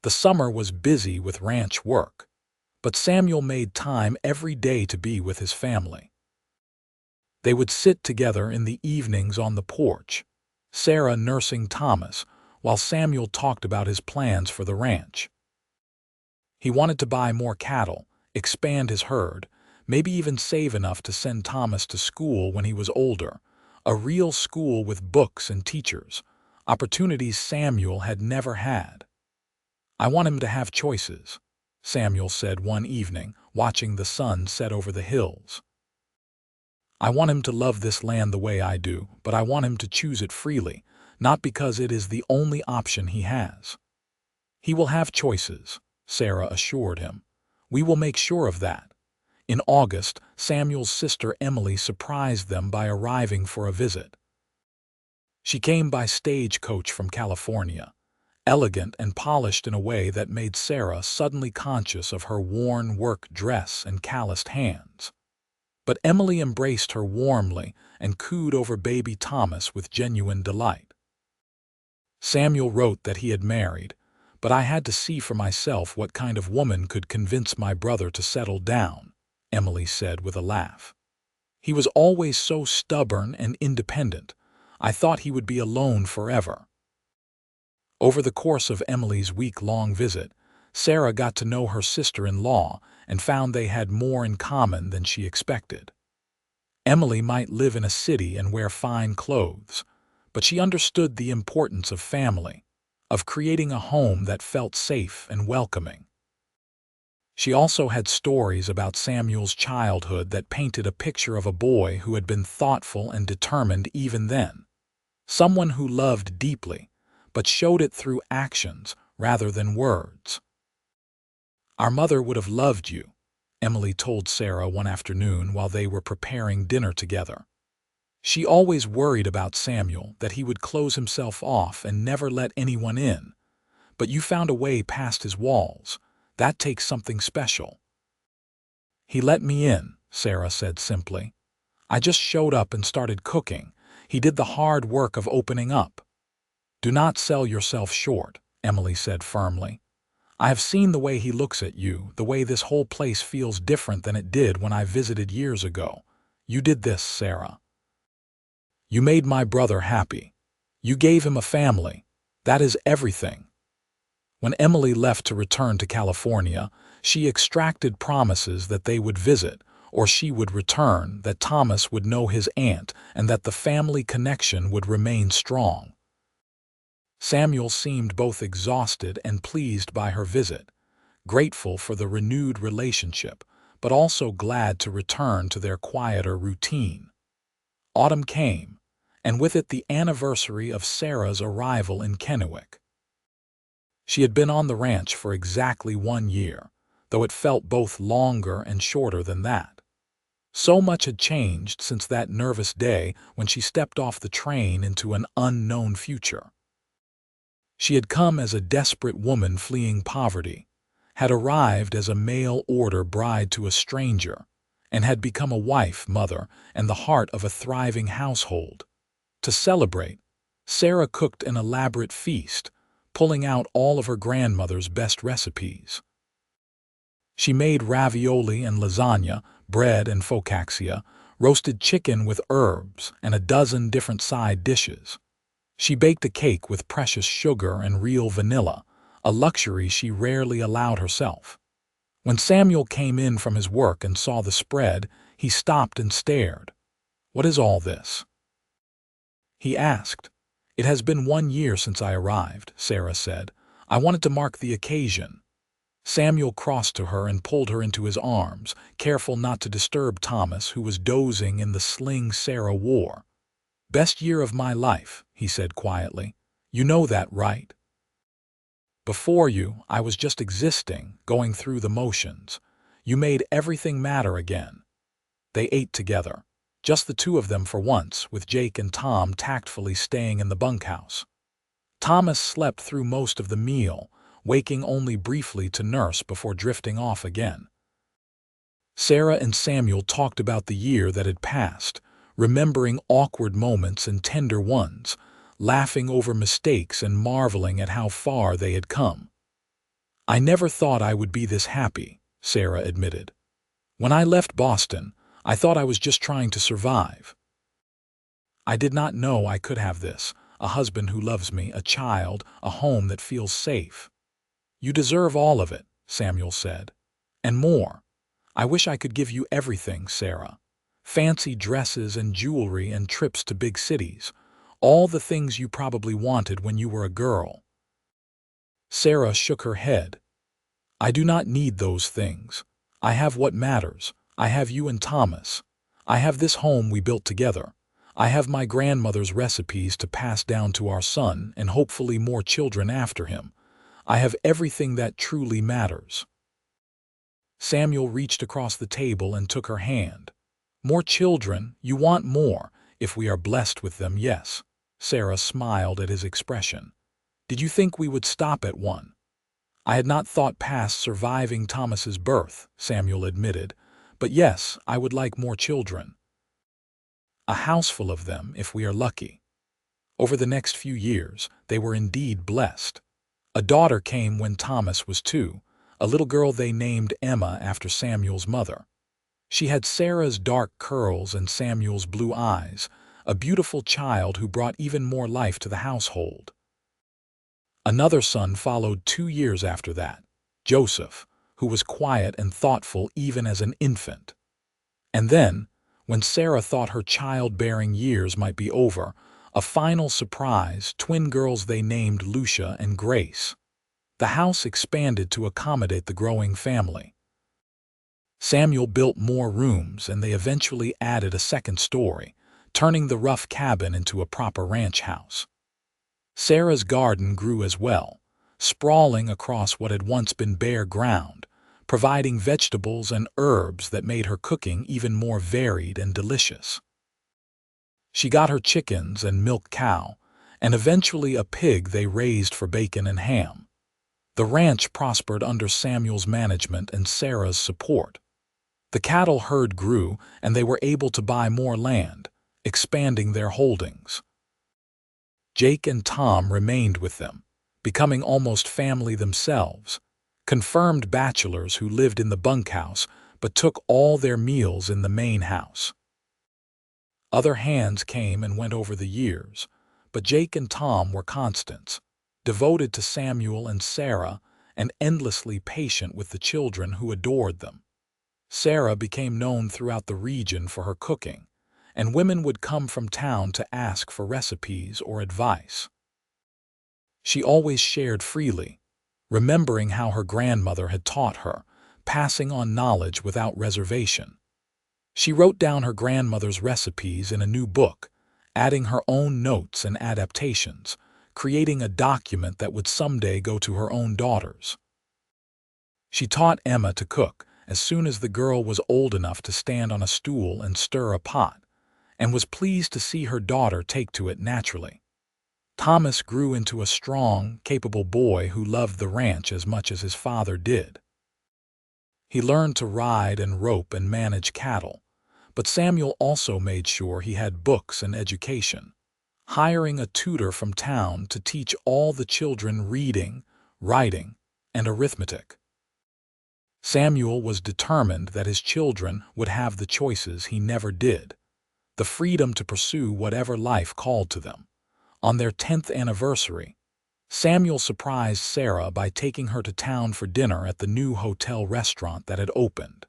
The summer was busy with ranch work, but Samuel made time every day to be with his family. They would sit together in the evenings on the porch, Sarah nursing Thomas, while Samuel talked about his plans for the ranch. He wanted to buy more cattle, expand his herd, maybe even save enough to send Thomas to school when he was older, a real school with books and teachers, opportunities Samuel had never had. "I want him to have choices," Samuel said one evening, watching the sun set over the hills. "I want him to love this land the way I do, but I want him to choose it freely, not because it is the only option he has." "He will have choices," Sarah assured him. "We will make sure of that." In August, Samuel's sister Emily surprised them by arriving for a visit. She came by stagecoach from California, elegant and polished in a way that made Sarah suddenly conscious of her worn work dress and calloused hands. But Emily embraced her warmly and cooed over baby Thomas with genuine delight. "Samuel wrote that he had married, but I had to see for myself what kind of woman could convince my brother to settle down," Emily said with a laugh. "He was always so stubborn and independent. I thought he would be alone forever." Over the course of Emily's week-long visit, Sarah got to know her sister-in-law and found they had more in common than she expected. Emily might live in a city and wear fine clothes, but she understood the importance of family, of creating a home that felt safe and welcoming. She also had stories about Samuel's childhood that painted a picture of a boy who had been thoughtful and determined even then, someone who loved deeply, but showed it through actions rather than words. "Our mother would have loved you," Emily told Sarah one afternoon while they were preparing dinner together. "She always worried about Samuel, that he would close himself off and never let anyone in. But you found a way past his walls. That takes something special." "He let me in," Sarah said simply. "I just showed up and started cooking. He did the hard work of opening up." "Do not sell yourself short," Emily said firmly. "I have seen the way he looks at you, the way this whole place feels different than it did when I visited years ago. You did this, Sarah. You made my brother happy. You gave him a family. That is everything." When Emily left to return to California, she extracted promises that they would visit, or she would return, that Thomas would know his aunt, and that the family connection would remain strong. Samuel seemed both exhausted and pleased by her visit, grateful for the renewed relationship, but also glad to return to their quieter routine. Autumn came, and with it the anniversary of Sarah's arrival in Kennewick. She had been on the ranch for exactly 1 year, though it felt both longer and shorter than that. So much had changed since that nervous day when she stepped off the train into an unknown future. She had come as a desperate woman fleeing poverty, had arrived as a mail-order bride to a stranger, and had become a wife, mother, and the heart of a thriving household. To celebrate, Sarah cooked an elaborate feast, pulling out all of her grandmother's best recipes. She made ravioli and lasagna, bread and focaccia, roasted chicken with herbs, and a dozen different side dishes. She baked a cake with precious sugar and real vanilla, a luxury she rarely allowed herself. When Samuel came in from his work and saw the spread, he stopped and stared. "What is all this?" he asked. "It has been 1 year since I arrived," Sarah said. "I wanted to mark the occasion." Samuel crossed to her and pulled her into his arms, careful not to disturb Thomas, who was dozing in the sling Sarah wore. "Best year of my life," he said quietly. "You know that, right? Before you, I was just existing, going through the motions. You made everything matter again." They ate together, just the two of them for once, with Jake and Tom tactfully staying in the bunkhouse. Thomas slept through most of the meal, waking only briefly to nurse before drifting off again. Sarah and Samuel talked about the year that had passed, remembering awkward moments and tender ones, laughing over mistakes and marveling at how far they had come. "I never thought I would be this happy," Sarah admitted. "When I left Boston, I thought I was just trying to survive. I did not know I could have this, a husband who loves me, a child, a home that feels safe." "You deserve all of it," Samuel said. "And more. I wish I could give you everything, Sarah. Fancy dresses and jewelry and trips to big cities. All the things you probably wanted when you were a girl." Sarah shook her head. "I do not need those things. I have what matters. I have you and Thomas. I have this home we built together. I have my grandmother's recipes to pass down to our son and hopefully more children after him. I have everything that truly matters." Samuel reached across the table and took her hand. "More children, you want more, if we are blessed with them, yes." Sarah smiled at his expression. "Did you think we would stop at one?" "I had not thought past surviving Thomas's birth," Samuel admitted, "but yes, I would like more children. A house full of them, if we are lucky." Over the next few years, they were indeed blessed. A daughter came when Thomas was 2, a little girl they named Emma after Samuel's mother. She had Sarah's dark curls and Samuel's blue eyes, a beautiful child who brought even more life to the household. Another son followed 2 years after that, Joseph, who was quiet and thoughtful even as an infant. And then, when Sarah thought her childbearing years might be over, a final surprise, twin girls they named Lucia and Grace. The house expanded to accommodate the growing family. Samuel built more rooms and they eventually added a second story, turning the rough cabin into a proper ranch house. Sarah's garden grew as well, sprawling across what had once been bare ground, providing vegetables and herbs that made her cooking even more varied and delicious. She got her chickens and milk cow, and eventually a pig they raised for bacon and ham. The ranch prospered under Samuel's management and Sarah's support. The cattle herd grew, and they were able to buy more land, expanding their holdings. Jake and Tom remained with them, becoming almost family themselves, confirmed bachelors who lived in the bunkhouse but took all their meals in the main house. Other hands came and went over the years, but Jake and Tom were constants, devoted to Samuel and Sarah and endlessly patient with the children who adored them. Sarah became known throughout the region for her cooking, and women would come from town to ask for recipes or advice. She always shared freely, remembering how her grandmother had taught her, passing on knowledge without reservation. She wrote down her grandmother's recipes in a new book, adding her own notes and adaptations, creating a document that would someday go to her own daughters. She taught Emma to cook as soon as the girl was old enough to stand on a stool and stir a pot, and was pleased to see her daughter take to it naturally. Thomas grew into a strong, capable boy who loved the ranch as much as his father did. He learned to ride and rope and manage cattle, but Samuel also made sure he had books and education, hiring a tutor from town to teach all the children reading, writing, and arithmetic. Samuel was determined that his children would have the choices he never did, the freedom to pursue whatever life called to them. On their 10th anniversary, Samuel surprised Sarah by taking her to town for dinner at the new hotel restaurant that had opened.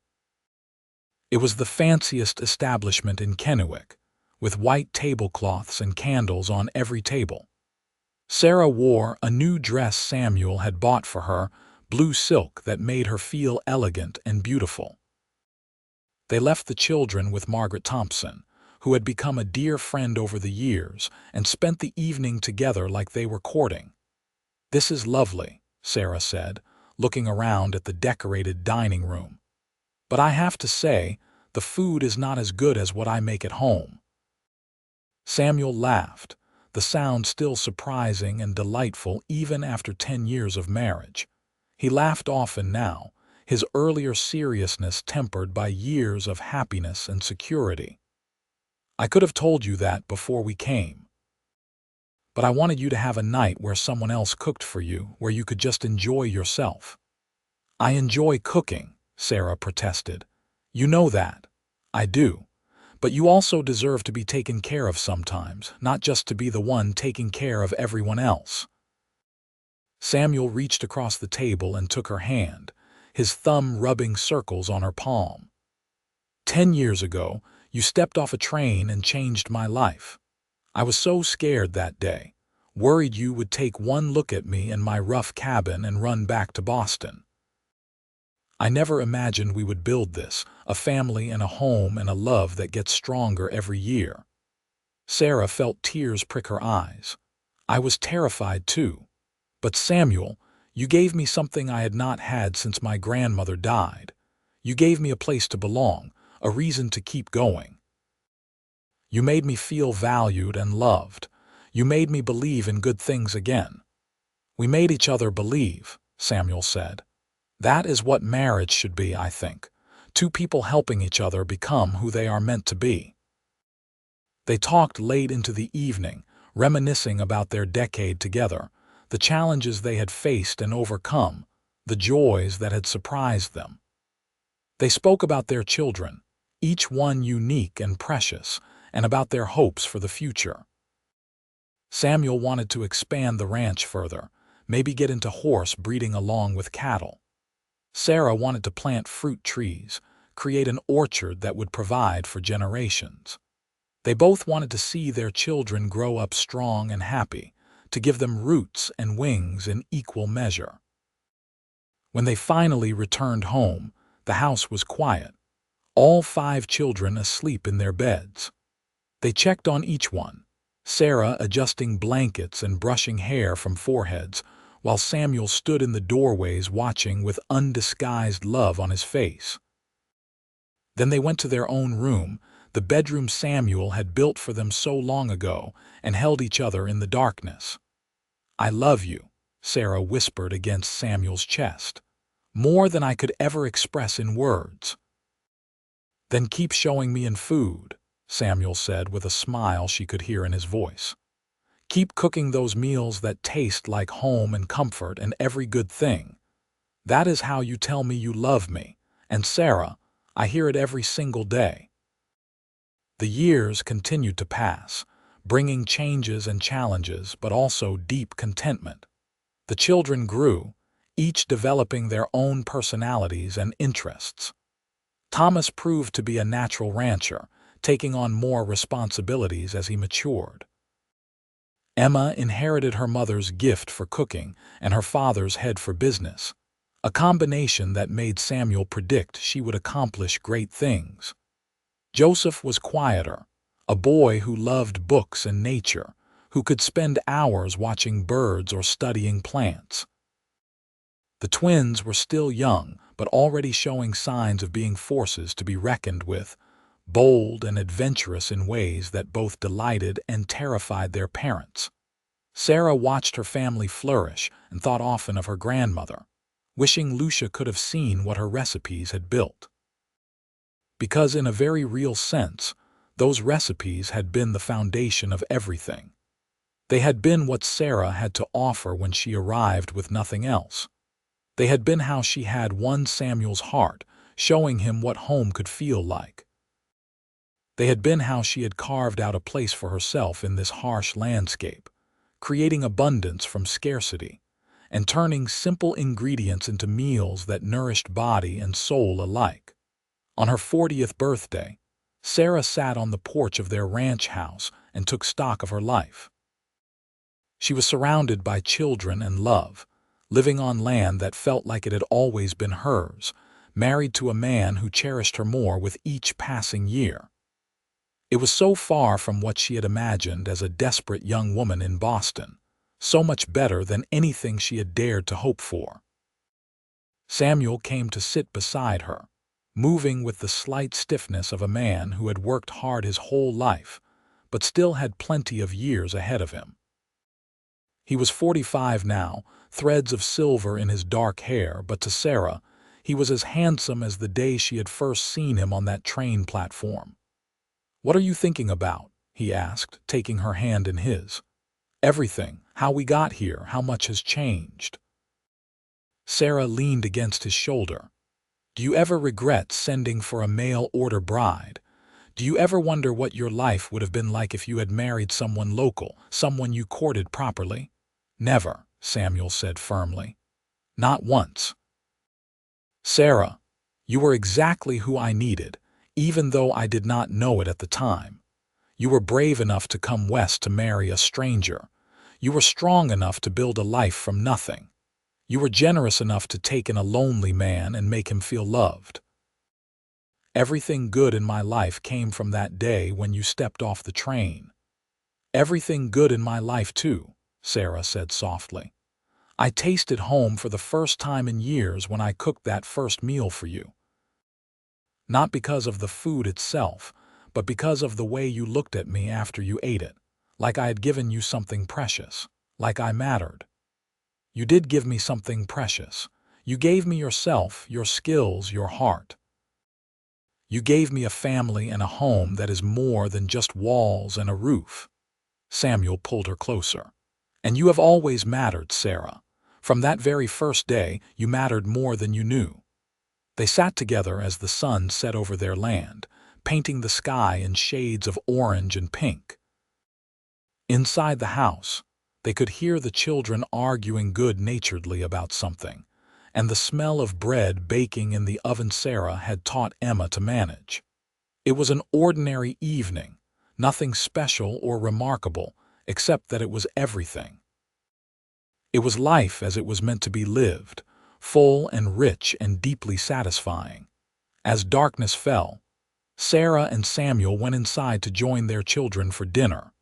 It was the fanciest establishment in Kennewick, with white tablecloths and candles on every table. Sarah wore a new dress Samuel had bought for her, blue silk that made her feel elegant and beautiful. They left the children with Margaret Thompson, who had become a dear friend over the years, and spent the evening together like they were courting. "This is lovely," Sarah said, looking around at the decorated dining room. "But I have to say, the food is not as good as what I make at home." Samuel laughed, the sound still surprising and delightful even after 10 years of marriage. He laughed often now, his earlier seriousness tempered by years of happiness and security. "I could have told you that before we came. But I wanted you to have a night where someone else cooked for you, where you could just enjoy yourself." "I enjoy cooking," Sarah protested. "You know that." "I do. But you also deserve to be taken care of sometimes, not just to be the one taking care of everyone else." Samuel reached across the table and took her hand, his thumb rubbing circles on her palm. "10 years ago, you stepped off a train and changed my life. I was so scared that day, worried you would take one look at me and my rough cabin and run back to Boston. I never imagined we would build this, a family and a home and a love that gets stronger every year." Sarah felt tears prick her eyes. "I was terrified too. But Samuel, you gave me something I had not had since my grandmother died. You gave me a place to belong, a reason to keep going. You made me feel valued and loved. You made me believe in good things again." "We made each other believe," Samuel said. "That is what marriage should be, I think. Two people helping each other become who they are meant to be." They talked late into the evening, reminiscing about their decade together, the challenges they had faced and overcome, the joys that had surprised them. They spoke about their children, each one unique and precious, and about their hopes for the future. Samuel wanted to expand the ranch further, maybe get into horse breeding along with cattle. Sarah wanted to plant fruit trees, create an orchard that would provide for generations. They both wanted to see their children grow up strong and happy, to give them roots and wings in equal measure. When they finally returned home, the house was quiet, all 5 children asleep in their beds. They checked on each one, Sarah adjusting blankets and brushing hair from foreheads, while Samuel stood in the doorways watching with undisguised love on his face. Then they went to their own room, the bedroom Samuel had built for them so long ago, and held each other in the darkness. "I love you," Sarah whispered against Samuel's chest, "more than I could ever express in words." "Then keep showing me in food," Samuel said with a smile she could hear in his voice. "Keep cooking those meals that taste like home and comfort and every good thing. That is how you tell me you love me, and Sarah, I hear it every single day." The years continued to pass, bringing changes and challenges, but also deep contentment. The children grew, each developing their own personalities and interests. Thomas proved to be a natural rancher, taking on more responsibilities as he matured. Emma inherited her mother's gift for cooking and her father's head for business, a combination that made Samuel predict she would accomplish great things. Joseph was quieter, a boy who loved books and nature, who could spend hours watching birds or studying plants. The twins were still young, but already showing signs of being forces to be reckoned with, bold and adventurous in ways that both delighted and terrified their parents. Sarah watched her family flourish and thought often of her grandmother, wishing Lucia could have seen what her recipes had built. Because in a very real sense, those recipes had been the foundation of everything. They had been what Sarah had to offer when she arrived with nothing else. They had been how she had won Samuel's heart, showing him what home could feel like. They had been how she had carved out a place for herself in this harsh landscape, creating abundance from scarcity, and turning simple ingredients into meals that nourished body and soul alike. On her 40th birthday, Sarah sat on the porch of their ranch house and took stock of her life. She was surrounded by children and love, living on land that felt like it had always been hers, married to a man who cherished her more with each passing year. It was so far from what she had imagined as a desperate young woman in Boston, so much better than anything she had dared to hope for. Samuel came to sit beside her, moving with the slight stiffness of a man who had worked hard his whole life, but still had plenty of years ahead of him. He was 45 now, threads of silver in his dark hair, but to Sarah, He was as handsome as the day she had first seen him on that train platform. "What are you thinking about?" he asked, taking her hand in his. "Everything. How we got here, how much has changed." Sarah leaned against his shoulder. "Do you ever regret sending for a mail-order bride? Do you ever wonder what your life would have been like if you had married someone local, someone you courted properly?" "Never," Samuel said firmly. "Not once." "Sarah, you were exactly who I needed, even though I did not know it at the time. You were brave enough to come west to marry a stranger. You were strong enough to build a life from nothing. You were generous enough to take in a lonely man and make him feel loved. Everything good in my life came from that day when you stepped off the train." "Everything good in my life, too," Sarah said softly. "I tasted home for the first time in years when I cooked that first meal for you. Not because of the food itself, but because of the way you looked at me after you ate it, like I had given you something precious, like I mattered. You did give me something precious. You gave me yourself, your skills, your heart. You gave me a family and a home that is more than just walls and a roof." Samuel pulled her closer. "And you have always mattered, Sarah. From that very first day, you mattered more than you knew." They sat together as the sun set over their land, painting the sky in shades of orange and pink. Inside the house, they could hear the children arguing good-naturedly about something, and the smell of bread baking in the oven Sarah had taught Emma to manage. It was an ordinary evening, nothing special or remarkable, except that it was everything. It was life as it was meant to be lived, full and rich and deeply satisfying. As darkness fell, Sarah and Samuel went inside to join their children for dinner.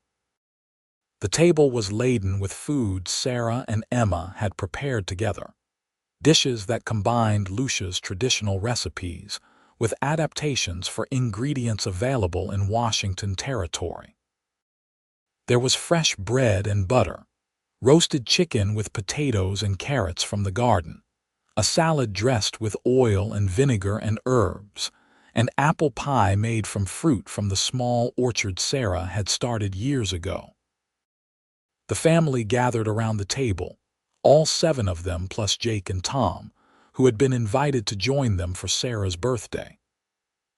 The table was laden with food Sarah and Emma had prepared together, dishes that combined Lucia's traditional recipes with adaptations for ingredients available in Washington Territory. There was fresh bread and butter, roasted chicken with potatoes and carrots from the garden, a salad dressed with oil and vinegar and herbs, and apple pie made from fruit from the small orchard Sarah had started years ago. The family gathered around the table, all 7 of them plus Jake and Tom, who had been invited to join them for Sarah's birthday.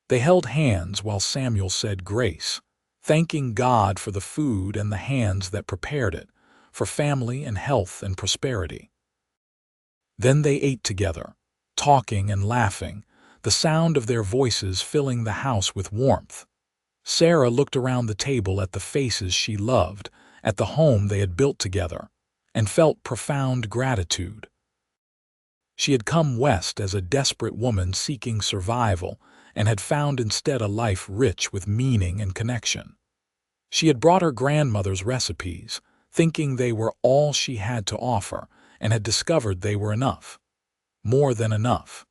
They held hands while Samuel said grace, thanking God for the food and the hands that prepared it, for family and health and prosperity. Then they ate together, talking and laughing, the sound of their voices filling the house with warmth. Sarah looked around the table at the faces she loved, at the home they had built together, and felt profound gratitude. She had come west as a desperate woman seeking survival and had found instead a life rich with meaning and connection. She had brought her grandmother's recipes, thinking they were all she had to offer, and had discovered they were enough. More than enough.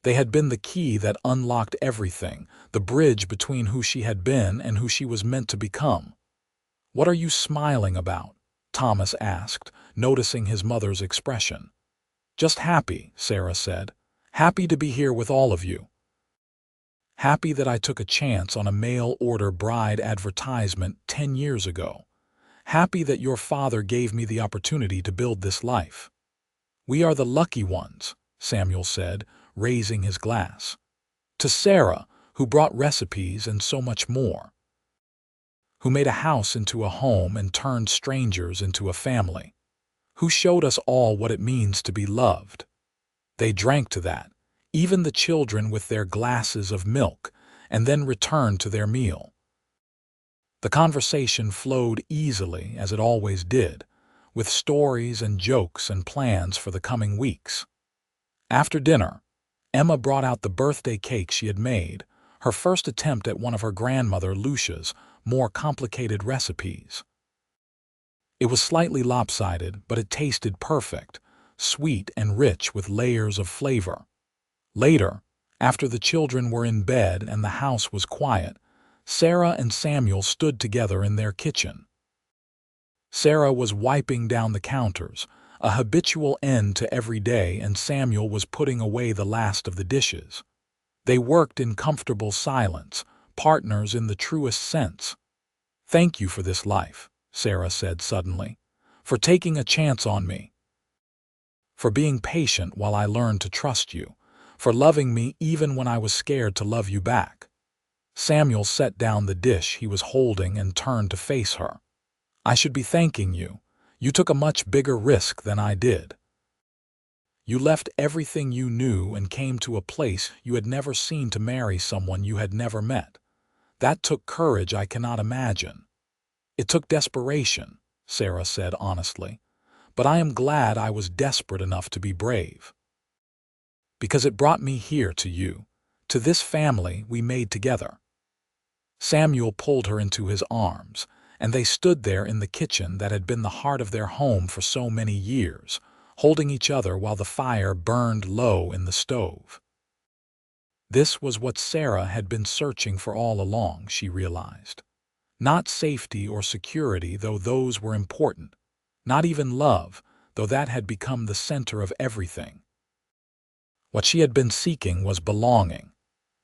They had been the key that unlocked everything, the bridge between who she had been and who she was meant to become. "What are you smiling about?" Thomas asked, noticing his mother's expression. "Just happy," Sarah said. "Happy to be here with all of you. Happy that I took a chance on a mail-order bride advertisement 10 years ago. Happy that your father gave me the opportunity to build this life. We are the lucky ones," Samuel said, raising his glass. "To Sarah, who brought recipes and so much more. Who made a house into a home and turned strangers into a family. Who showed us all what it means to be loved." They drank to that, even the children with their glasses of milk, and then returned to their meal. The conversation flowed easily, as it always did, with stories and jokes and plans for the coming weeks. After dinner, Emma brought out the birthday cake she had made, her first attempt at one of her grandmother Lucia's more complicated recipes. It was slightly lopsided, but it tasted perfect, sweet and rich with layers of flavor. Later, after the children were in bed and the house was quiet, Sarah and Samuel stood together in their kitchen. Sarah was wiping down the counters, a habitual end to every day, and Samuel was putting away the last of the dishes. They worked in comfortable silence, partners in the truest sense. "Thank you for this life," Sarah said suddenly, "for taking a chance on me, for being patient while I learned to trust you, for loving me even when I was scared to love you back." Samuel set down the dish he was holding and turned to face her. "I should be thanking you. You took a much bigger risk than I did. You left everything you knew and came to a place you had never seen to marry someone you had never met. That took courage I cannot imagine." "It took desperation," Sarah said honestly, "but I am glad I was desperate enough to be brave. Because it brought me here to you, to this family we made together." Samuel pulled her into his arms, and they stood there in the kitchen that had been the heart of their home for so many years, holding each other while the fire burned low in the stove. This was what Sarah had been searching for all along, she realized. Not safety or security, though those were important. Not even love, though that had become the center of everything. What she had been seeking was belonging.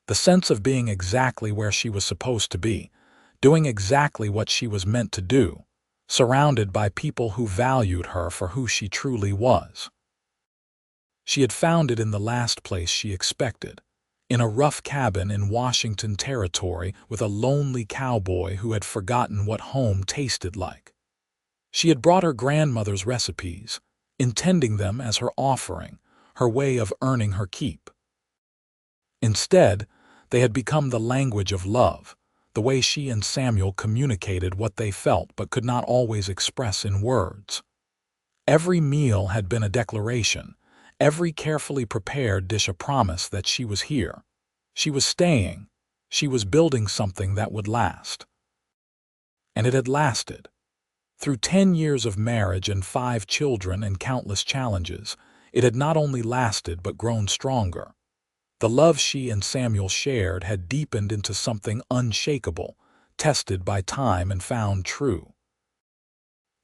The sense of being exactly where she was supposed to be, doing exactly what she was meant to do, surrounded by people who valued her for who she truly was. She had found it in the last place she expected, in a rough cabin in Washington Territory with a lonely cowboy who had forgotten what home tasted like. She had brought her grandmother's recipes, intending them as her offering, her way of earning her keep. Instead, they had become the language of love, the way she and Samuel communicated what they felt but could not always express in words. Every meal had been a declaration, every carefully prepared dish a promise that she was here. She was staying. She was building something that would last. And it had lasted. Through 10 years of marriage and 5 children and countless challenges, it had not only lasted but grown stronger. The love she and Samuel shared had deepened into something unshakable, tested by time and found true.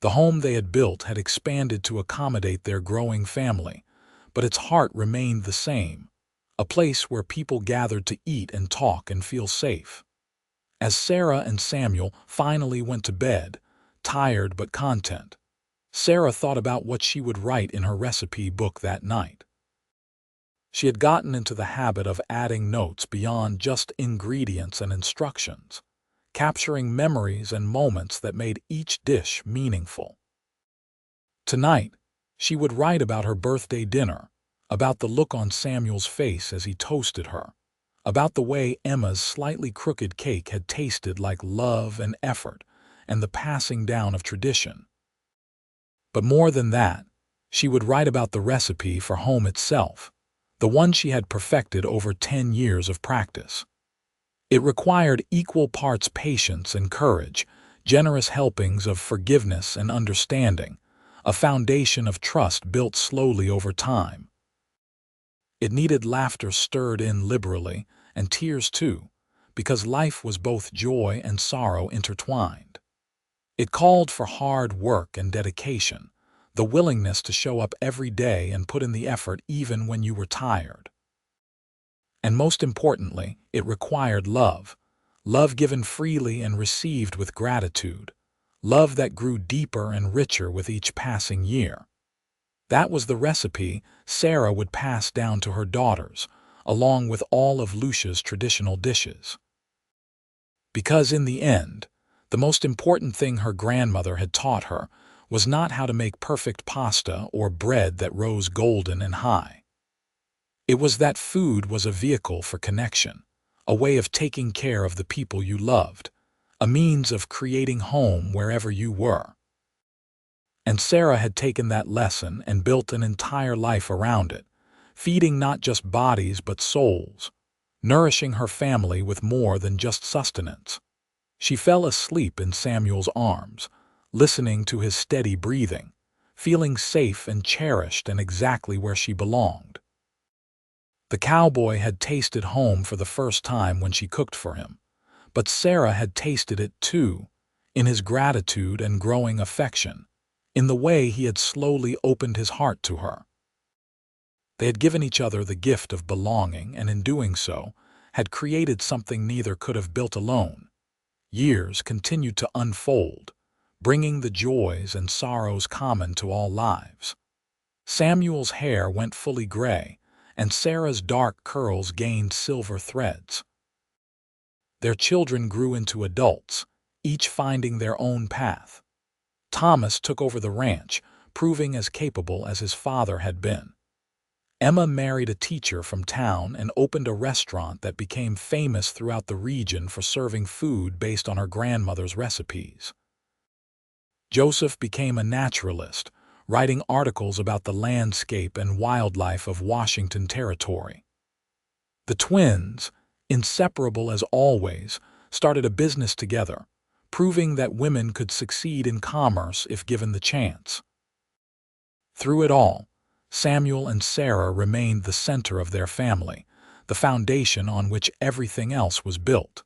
The home they had built had expanded to accommodate their growing family, but its heart remained the same, a place where people gathered to eat and talk and feel safe. As Sarah and Samuel finally went to bed, tired but content, Sarah thought about what she would write in her recipe book that night. She had gotten into the habit of adding notes beyond just ingredients and instructions, capturing memories and moments that made each dish meaningful. Tonight, she would write about her birthday dinner, about the look on Samuel's face as he toasted her, about the way Emma's slightly crooked cake had tasted like love and effort and the passing down of tradition. But more than that, she would write about the recipe for home itself, the one she had perfected over 10 years of practice. It required equal parts patience and courage, generous helpings of forgiveness and understanding, a foundation of trust built slowly over time. It needed laughter stirred in liberally, and tears too, because life was both joy and sorrow intertwined. It called for hard work and dedication, the willingness to show up every day and put in the effort even when you were tired. And most importantly, it required love, love given freely and received with gratitude, love that grew deeper and richer with each passing year. That was the recipe Sarah would pass down to her daughters, along with all of Lucia's traditional dishes. Because in the end, the most important thing her grandmother had taught her was not how to make perfect pasta or bread that rose golden and high. It was that food was a vehicle for connection, a way of taking care of the people you loved, a means of creating home wherever you were. And Sarah had taken that lesson and built an entire life around it, feeding not just bodies but souls, nourishing her family with more than just sustenance. She fell asleep in Samuel's arms, listening to his steady breathing, feeling safe and cherished and exactly where she belonged. The cowboy had tasted home for the first time when she cooked for him, but Sarah had tasted it too, in his gratitude and growing affection, in the way he had slowly opened his heart to her. They had given each other the gift of belonging, and in doing so, had created something neither could have built alone. Years continued to unfold, bringing the joys and sorrows common to all lives. Samuel's hair went fully gray, and Sarah's dark curls gained silver threads. Their children grew into adults, each finding their own path. Thomas took over the ranch, proving as capable as his father had been. Emma married a teacher from town and opened a restaurant that became famous throughout the region for serving food based on her grandmother's recipes. Joseph became a naturalist, writing articles about the landscape and wildlife of Washington Territory. The twins, inseparable as always, started a business together, proving that women could succeed in commerce if given the chance. Through it all, Samuel and Sarah remained the center of their family, the foundation on which everything else was built.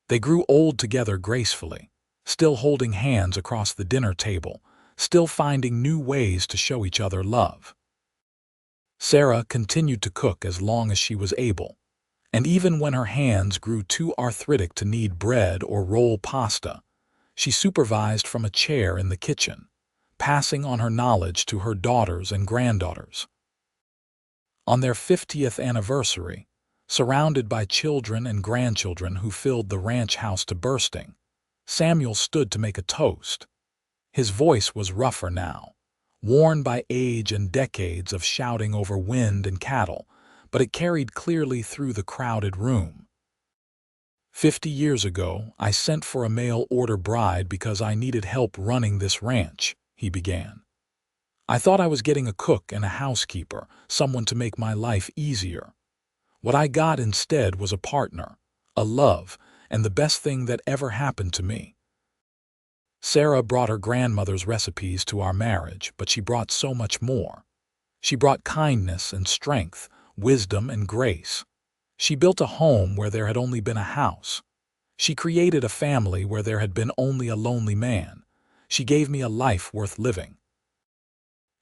They grew old together gracefully, still holding hands across the dinner table, still finding new ways to show each other love. Sarah continued to cook as long as she was able, and even when her hands grew too arthritic to knead bread or roll pasta, she supervised from a chair in the kitchen, passing on her knowledge to her daughters and granddaughters. On their 50th anniversary, surrounded by children and grandchildren who filled the ranch house to bursting, Samuel stood to make a toast. His voice was rougher now, worn by age and decades of shouting over wind and cattle, but it carried clearly through the crowded room. 50 years ago, I sent for a mail-order bride because I needed help running this ranch, he began. I thought I was getting a cook and a housekeeper, someone to make my life easier. What I got instead was a partner, a love, and the best thing that ever happened to me. Sarah brought her grandmother's recipes to our marriage, but she brought so much more. She brought kindness and strength, wisdom and grace. She built a home where there had only been a house. She created a family where there had been only a lonely man. She gave me a life worth living.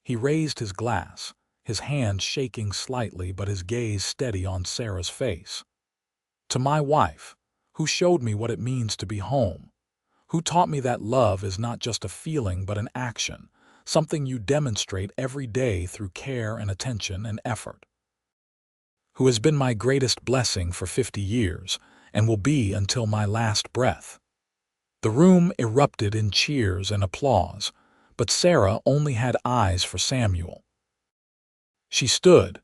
He raised his glass, his hand shaking slightly but his gaze steady on Sarah's face. To my wife, who showed me what it means to be home, who taught me that love is not just a feeling but an action, something you demonstrate every day through care and attention and effort. Who has been my greatest blessing for 50 years and will be until my last breath. The room erupted in cheers and applause, but Sarah only had eyes for Samuel. She stood,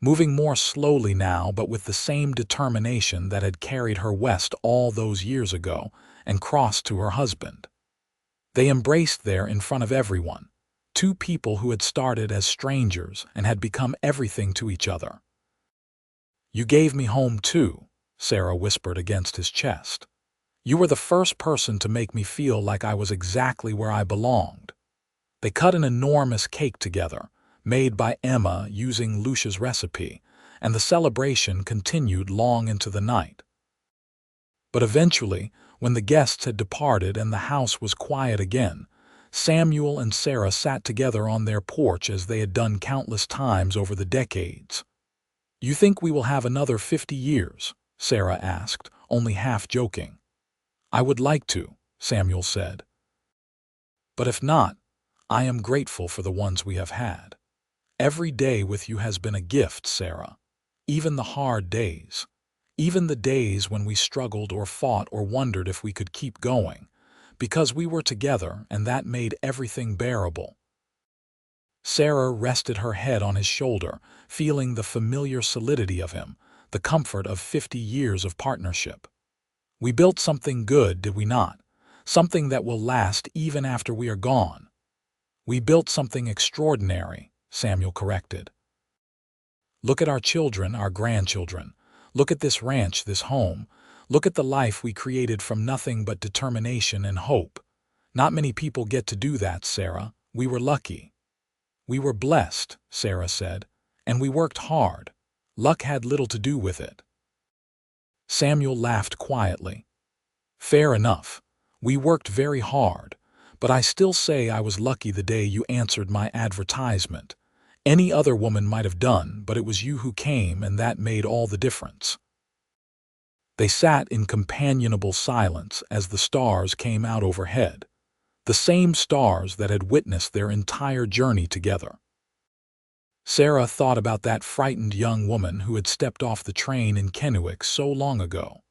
moving more slowly now but with the same determination that had carried her west all those years ago, and crossed to her husband. They embraced there in front of everyone, two people who had started as strangers and had become everything to each other. You gave me home too, Sarah whispered against his chest. You were the first person to make me feel like I was exactly where I belonged. They cut an enormous cake together, made by Emma using Lucia's recipe, and the celebration continued long into the night. But eventually, when the guests had departed and the house was quiet again, Samuel and Sarah sat together on their porch as they had done countless times over the decades. You think we will have another 50 years? Sarah asked, only half joking. I would like to, Samuel said. But if not, I am grateful for the ones we have had. Every day with you has been a gift, Sarah. Even the hard days. Even the days when we struggled or fought or wondered if we could keep going, because we were together and that made everything bearable. Sarah rested her head on his shoulder, feeling the familiar solidity of him, the comfort of 50 years of partnership. We built something good, did we not? Something that will last even after we are gone. We built something extraordinary, Samuel corrected. Look at our children, our grandchildren. Look at this ranch, this home. Look at the life we created from nothing but determination and hope. Not many people get to do that, Sarah. We were lucky. We were blessed, Sarah said, and we worked hard. Luck had little to do with it. Samuel laughed quietly. Fair enough. We worked very hard, But I still say I was lucky the day you answered my advertisement. Any other woman might have done, but it was you who came, and that made all the difference." They sat in companionable silence as the stars came out overhead, the same stars that had witnessed their entire journey together. Sarah thought about that frightened young woman who had stepped off the train in Kennewick so long ago,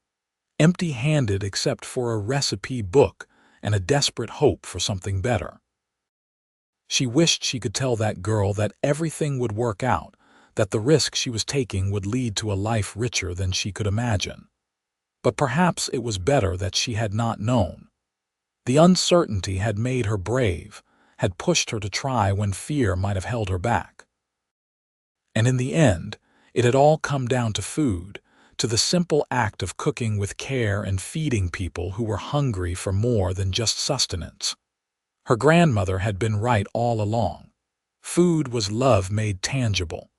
empty-handed except for a recipe book and a desperate hope for something better. She wished she could tell that girl that everything would work out, that the risk she was taking would lead to a life richer than she could imagine. But perhaps it was better that she had not known. The uncertainty had made her brave, had pushed her to try when fear might have held her back. And in the end, it had all come down to food, to the simple act of cooking with care and feeding people who were hungry for more than just sustenance. Her grandmother had been right all along. Food was love made tangible.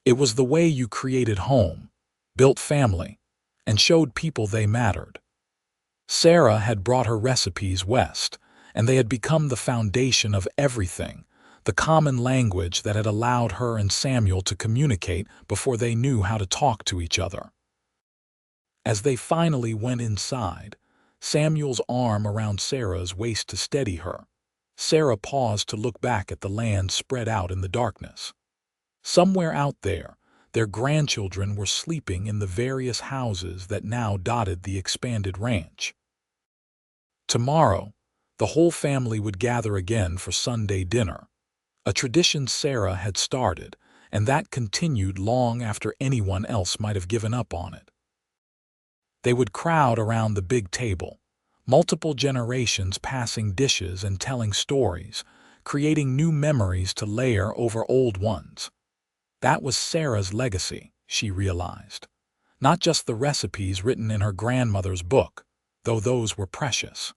It was the way you created home, built family, and showed people they mattered. Sarah had brought her recipes west, and they had become the foundation of everything, the common language that had allowed her and Samuel to communicate before they knew how to talk to each other. As they finally went inside, Samuel's arm around Sarah's waist to steady her, Sarah paused to look back at the land spread out in the darkness. Somewhere out there, their grandchildren were sleeping in the various houses that now dotted the expanded ranch. Tomorrow, the whole family would gather again for Sunday dinner, a tradition Sarah had started, and that continued long after anyone else might have given up on it. They would crowd around the big table, multiple generations passing dishes and telling stories, creating new memories to layer over old ones. That was Sarah's legacy, she realized. Not just the recipes written in her grandmother's book, though those were precious.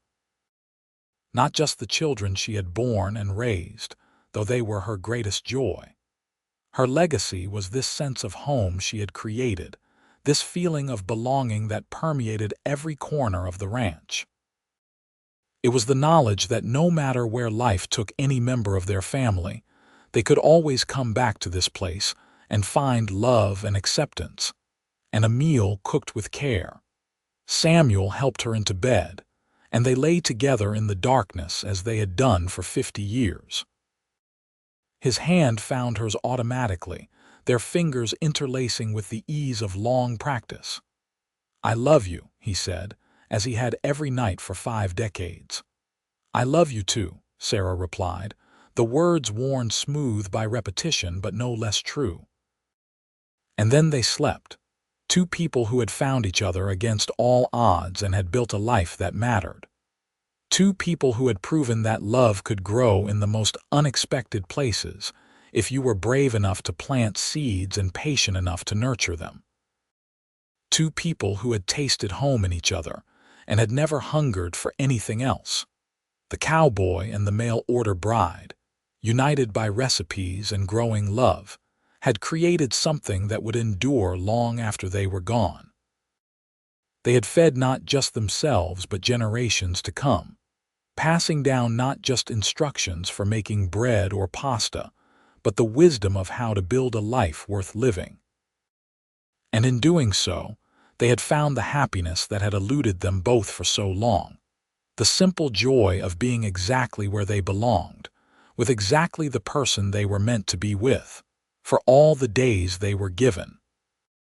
Not just the children she had born and raised, though they were her greatest joy. Her legacy was this sense of home she had created, this feeling of belonging that permeated every corner of the ranch. It was the knowledge that no matter where life took any member of their family, they could always come back to this place and find love and acceptance, and a meal cooked with care. Samuel helped her into bed, and they lay together in the darkness as they had done for 50 years. His hand found hers automatically, their fingers interlacing with the ease of long practice. "I love you," he said, as he had every night for 5 decades. "I love you too," Sarah replied, the words worn smooth by repetition but no less true. And then they slept, two people who had found each other against all odds and had built a life that mattered. Two people who had proven that love could grow in the most unexpected places if you were brave enough to plant seeds and patient enough to nurture them. Two people who had tasted home in each other and had never hungered for anything else. The cowboy and the mail-order bride, united by recipes and growing love, had created something that would endure long after they were gone. They had fed not just themselves but generations to come, passing down not just instructions for making bread or pasta, but the wisdom of how to build a life worth living. And in doing so, they had found the happiness that had eluded them both for so long, the simple joy of being exactly where they belonged, with exactly the person they were meant to be with, for all the days they were given.